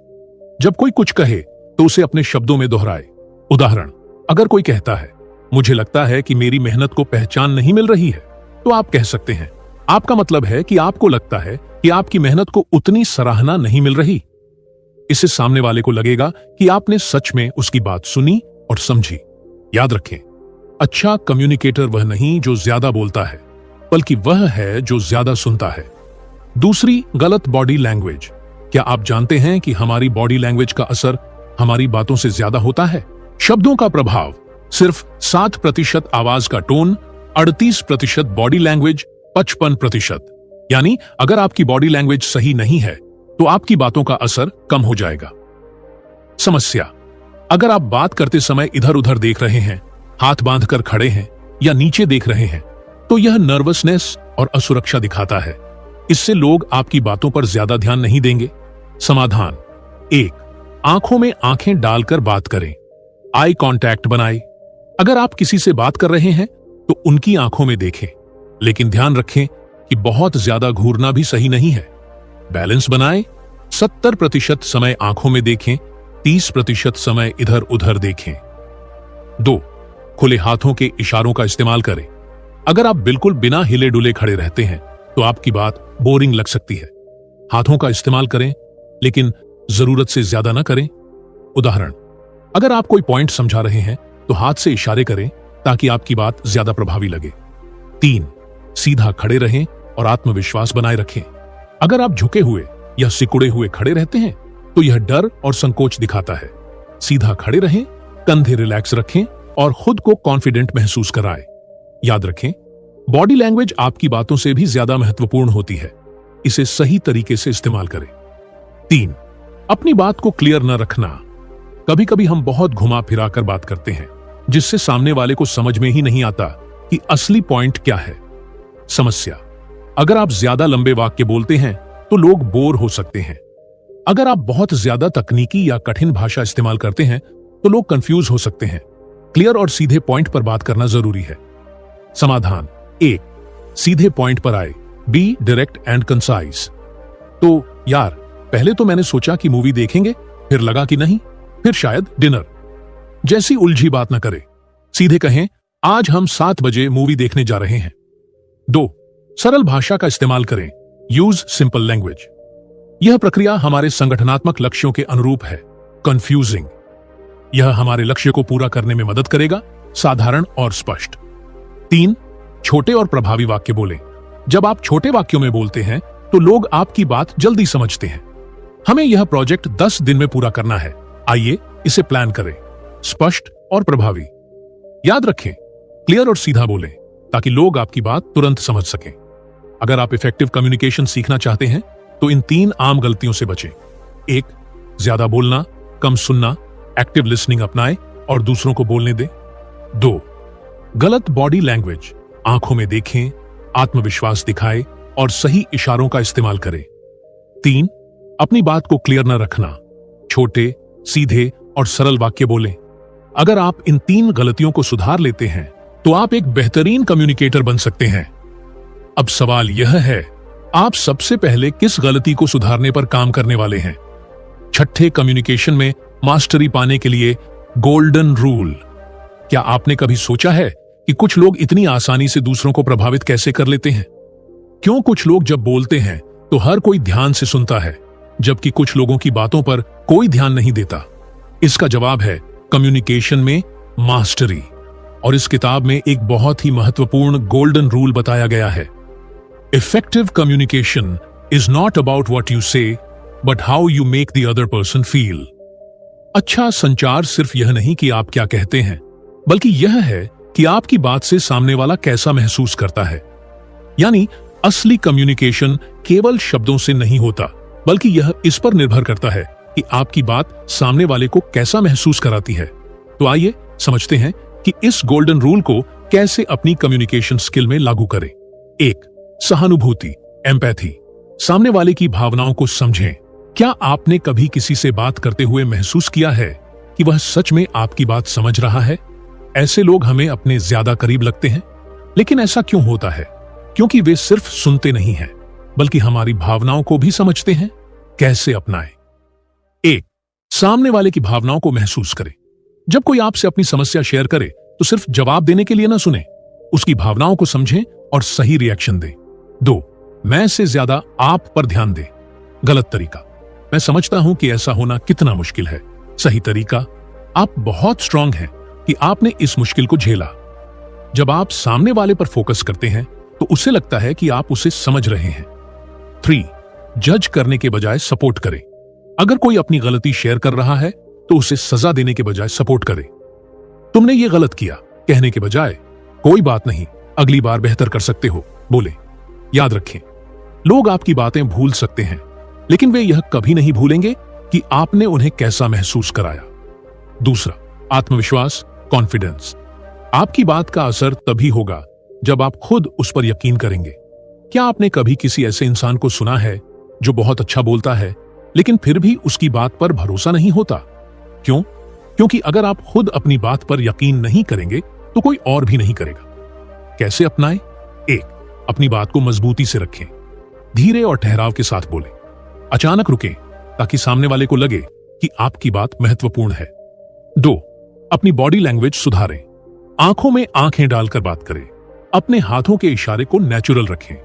जब कोई कुछ कहे तो उसे अपने शब्दों में दोहराए। उदाहरण, अगर कोई कहता है, मुझे लगता है कि मेरी मेहनत को पहचान नहीं मिल रही है, तो आप कह सकते हैं, आपका मतलब है कि आपको लगता है कि आपकी मेहनत को उतनी सराहना नहीं मिल रही। इससे सामने वाले को लगेगा कि आपने सच में उसकी बात सुनी और समझी। याद रखें, अच्छा कम्युनिकेटर वह नहीं जो ज्यादा बोलता है, बल्कि वह है जो ज्यादा सुनता है। दूसरी, गलत बॉडी लैंग्वेज। क्या आप जानते हैं कि हमारी बॉडी लैंग्वेज का असर हमारी बातों से ज्यादा होता है? शब्दों का प्रभाव सिर्फ 7% आवाज का टोन, 38% बॉडी लैंग्वेज, 55%। यानी अगर आपकी बॉडी लैंग्वेज सही नहीं है तो आपकी बातों का असर कम हो जाएगा। समस्या, अगर आप बात करते समय इधर उधर देख रहे हैं, हाथ बांधकर खड़े हैं या नीचे देख रहे हैं, तो यह नर्वसनेस और असुरक्षा दिखाता है। इससे लोग आपकी बातों पर ज्यादा ध्यान नहीं देंगे। समाधान 1. आंखों में आंखें डालकर बात करें, आई कांटेक्ट बनाएं। अगर आप किसी से बात कर रहे हैं तो उनकी आंखों में देखें, लेकिन ध्यान रखें कि बहुत ज्यादा घूरना भी सही नहीं है। बैलेंस बनाएं, 70% समय आंखों में देखें, 30% समय इधर उधर देखें। 2. खुले हाथों के इशारों का इस्तेमाल करें। अगर आप बिल्कुल बिना हिले डुले खड़े रहते हैं तो आपकी बात बोरिंग लग सकती है। हाथों का इस्तेमाल करें, लेकिन जरूरत से ज्यादा ना करें। उदाहरण, अगर आप कोई पॉइंट समझा रहे हैं तो हाथ से इशारे करें ताकि आपकी बात ज्यादा प्रभावी लगे। 3. सीधा खड़े रहें और आत्मविश्वास बनाए रखें। अगर आप झुके हुए या सिकुड़े हुए खड़े रहते हैं तो यह डर और संकोच दिखाता है। सीधा खड़े रहें, कंधे रिलैक्स रखें और खुद को कॉन्फिडेंट महसूस कराएं। याद रखें, बॉडी लैंग्वेज आपकी बातों से भी ज्यादा महत्वपूर्ण होती है। इसे सही तरीके से इस्तेमाल करें। 3. अपनी बात को क्लियर न रखना। कभी कभी हम बहुत घुमा फिरा कर बात करते हैं, जिससे सामने वाले को समझ में ही नहीं आता कि असली पॉइंट क्या है। समस्या, अगर आप ज्यादा लंबे वाक्य बोलते हैं तो लोग बोर हो सकते हैं। अगर आप बहुत ज्यादा तकनीकी या कठिन भाषा इस्तेमाल करते हैं तो लोग कंफ्यूज हो सकते हैं। क्लियर और सीधे पॉइंट पर बात करना जरूरी है। समाधान 1. सीधे पॉइंट पर आए, बी डायरेक्ट एंड कंसाइज। तो यार, पहले तो मैंने सोचा कि मूवी देखेंगे, फिर लगा कि नहीं, फिर शायद डिनर। जैसी उलझी बात न करें। सीधे कहें, आज हम 7 बजे मूवी देखने जा रहे हैं। 2. सरल भाषा का इस्तेमाल करें, यूज सिंपल लैंग्वेज। यह प्रक्रिया हमारे संगठनात्मक लक्ष्यों के अनुरूप है, कंफ्यूजिंग। यह हमारे लक्ष्य को पूरा करने में मदद करेगा, साधारण और स्पष्ट। 3. छोटे और प्रभावी वाक्य बोलें। जब आप छोटे वाक्यों में बोलते हैं तो लोग आपकी बात जल्दी समझते हैं। हमें यह प्रोजेक्ट 10 दिन में पूरा करना है, आइए इसे प्लान करें। स्पष्ट और प्रभावी। याद रखें, क्लियर और सीधा बोलें ताकि लोग आपकी बात तुरंत समझ सकें। अगर आप इफेक्टिव कम्युनिकेशन सीखना चाहते हैं तो इन 3 आम गलतियों से बचें। 1. ज्यादा बोलना, कम सुनना, एक्टिव लिसनिंग अपनाएं और दूसरों को बोलने दें। 2. गलत बॉडी लैंग्वेज, आंखों में देखें, आत्मविश्वास दिखाएं और सही इशारों का इस्तेमाल करें। 3. अपनी बात को क्लियर न रखना, छोटे, सीधे और सरल वाक्य बोलें। अगर आप इन 3 गलतियों को सुधार लेते हैं तो आप एक बेहतरीन कम्युनिकेटर बन सकते हैं। अब सवाल यह है, आप सबसे पहले किस गलती को सुधारने पर काम करने वाले हैं? छठे कम्युनिकेशन में मास्टरी पाने के लिए गोल्डन रूल। क्या आपने कभी सोचा है कि कुछ लोग इतनी आसानी से दूसरों को प्रभावित कैसे कर लेते हैं? क्यों कुछ लोग जब बोलते हैं तो हर कोई ध्यान से सुनता है, जबकि कुछ लोगों की बातों पर कोई ध्यान नहीं देता? इसका जवाब है कम्युनिकेशन में मास्टरी। और इस किताब में एक बहुत ही महत्वपूर्ण गोल्डन रूल बताया गया है। Effective communication is not about what you say, but how you make the other person feel. अच्छा संचार सिर्फ यह नहीं कि आप क्या कहते हैं, बल्कि यह है कि आपकी बात से सामने वाला कैसा महसूस करता है। यानी असली कम्युनिकेशन केवल शब्दों से नहीं होता, बल्कि यह इस पर निर्भर करता है कि आपकी बात सामने वाले को कैसा महसूस कराती है। तो आइए समझते हैं कि इस गोल्डन रूल को कैसे अपनी कम्युनिकेशन स्किल में लागू करें। 1. सहानुभूति, एम्पैथी। सामने वाले की भावनाओं को समझें। क्या आपने कभी किसी से बात करते हुए महसूस किया है कि वह सच में आपकी बात समझ रहा है। ऐसे लोग हमें अपने ज्यादा करीब लगते हैं। लेकिन ऐसा क्यों होता है? क्योंकि वे सिर्फ सुनते नहीं हैं, बल्कि हमारी भावनाओं को भी समझते हैं। कैसे अपनाएं? 1. सामने वाले की भावनाओं को महसूस करें। जब कोई आपसे अपनी समस्या शेयर करे तो सिर्फ जवाब देने के लिए ना सुने, उसकी भावनाओं को समझें और सही रिएक्शन दें। 2. मैं से ज्यादा आप पर ध्यान दें। गलत तरीका। मैं समझता हूं कि ऐसा होना कितना मुश्किल है। सही तरीका, आप बहुत स्ट्रांग हैं कि आपने इस मुश्किल को झेला। जब आप सामने वाले पर फोकस करते हैं तो उसे लगता है कि आप उसे समझ रहे हैं। 3. जज करने के बजाय सपोर्ट करें। अगर कोई अपनी गलती शेयर कर रहा है तो उसे सजा देने के बजाय सपोर्ट करें। तुमने ये गलत किया कहने के बजाय कोई बात नहीं, अगली बार बेहतर कर सकते हो बोले। याद रखें, लोग आपकी बातें भूल सकते हैं, लेकिन वे यह कभी नहीं भूलेंगे कि आपने उन्हें कैसा महसूस कराया। दूसरा, आत्मविश्वास, कॉन्फिडेंस। आपकी बात का असर तभी होगा जब आप खुद उस पर यकीन करेंगे। क्या आपने कभी किसी ऐसे इंसान को सुना है जो बहुत अच्छा बोलता है लेकिन फिर भी उसकी बात पर भरोसा नहीं होता? क्यों? क्योंकि अगर आप खुद अपनी बात पर यकीन नहीं करेंगे तो कोई और भी नहीं करेगा। कैसे अपनाएं? 1. अपनी बात को मजबूती से रखें। धीरे और ठहराव के साथ बोलें। अचानक रुकें ताकि सामने वाले को लगे कि आपकी बात महत्वपूर्ण है। 2. अपनी बॉडी लैंग्वेज सुधारें। आंखों में आंखें डालकर बात करें। अपने हाथों के इशारे को नेचुरल रखें।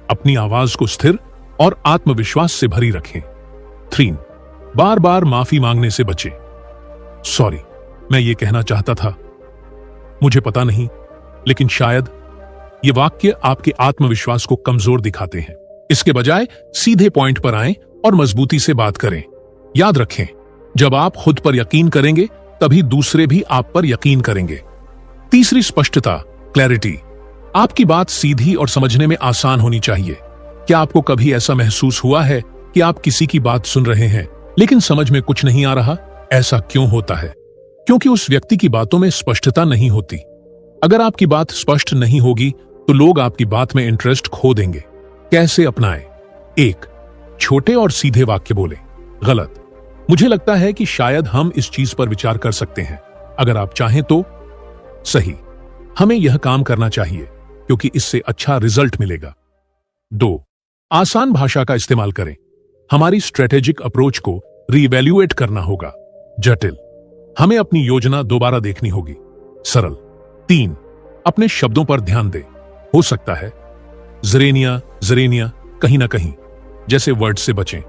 अपनी आवाज को स्थिर और आत्मविश्वास से भरी रखें। 3. बार बार माफी मांगने से बचें। सॉरी, मैं ये कहना चाहता था, मुझे पता नहीं, लेकिन शायद ये वाक्य आपके आत्मविश्वास को कमजोर दिखाते हैं। इसके बजाय सीधे पॉइंट पर आएं और मजबूती से बात करें। याद रखें, जब आप खुद पर यकीन करेंगे तभी दूसरे भी आप पर यकीन करेंगे। तीसरी, स्पष्टता, क्लैरिटी। आपकी बात सीधी और समझने में आसान होनी चाहिए। क्या आपको कभी ऐसा महसूस हुआ है कि आप किसी की बात सुन रहे हैं लेकिन समझ में कुछ नहीं आ रहा? ऐसा क्यों होता है? क्योंकि उस व्यक्ति की बातों में स्पष्टता नहीं होती। अगर आपकी बात स्पष्ट नहीं होगी तो लोग आपकी बात में इंटरेस्ट खो देंगे। कैसे अपनाएं? 1. छोटे और सीधे वाक्य बोलें। गलत, मुझे लगता है कि शायद हम इस चीज पर विचार कर सकते हैं, अगर आप चाहें तो। सही, हमें यह काम करना चाहिए क्योंकि इससे अच्छा रिजल्ट मिलेगा। 2. आसान भाषा का इस्तेमाल करें। हमारी स्ट्रेटेजिक अप्रोच को रीवैल्यूएट करना होगा। जटिल, हमें अपनी योजना दोबारा देखनी होगी। सरल। 3. अपने शब्दों पर ध्यान दें। हो सकता है जरेनिया कहीं ना कहीं जैसे वर्ड से बचें।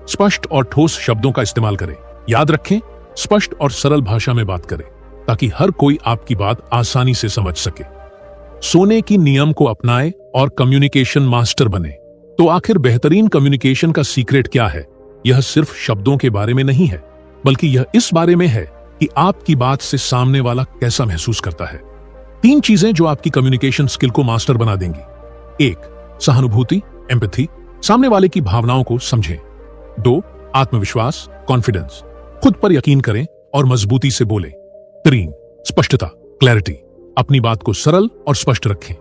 स्पष्ट और ठोस शब्दों का इस्तेमाल करें। याद रखें, स्पष्ट और सरल भाषा में बात करें ताकि हर कोई आपकी बात आसानी से समझ सके। सोने की नियम को अपनाएं और कम्युनिकेशन मास्टर बने। तो आखिर बेहतरीन कम्युनिकेशन का सीक्रेट क्या है? यह सिर्फ शब्दों के बारे में नहीं है, बल्कि यह इस बारे में है कि आपकी बात से सामने वाला कैसा महसूस करता है। 3 चीजें जो आपकी कम्युनिकेशन स्किल को मास्टर बना देंगी। 1. सहानुभूति, एम्पैथी, सामने वाले की भावनाओं को समझें। 2. आत्मविश्वास, कॉन्फिडेंस, खुद पर यकीन करें और मजबूती से बोलें। 3. स्पष्टता, क्लैरिटी, अपनी बात को सरल और स्पष्ट रखें।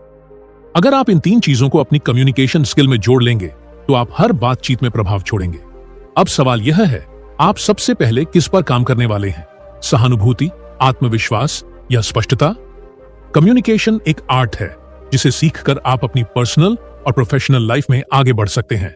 अगर आप इन 3 चीजों को अपनी कम्युनिकेशन स्किल में जोड़ लेंगे तो आप हर बातचीत में प्रभाव छोड़ेंगे। अब सवाल यह है, आप सबसे पहले किस पर काम करने वाले हैं? सहानुभूति, आत्मविश्वास या स्पष्टता? कम्युनिकेशन एक आर्ट है जिसे सीखकर आप अपनी पर्सनल और प्रोफेशनल लाइफ में आगे बढ़ सकते हैं।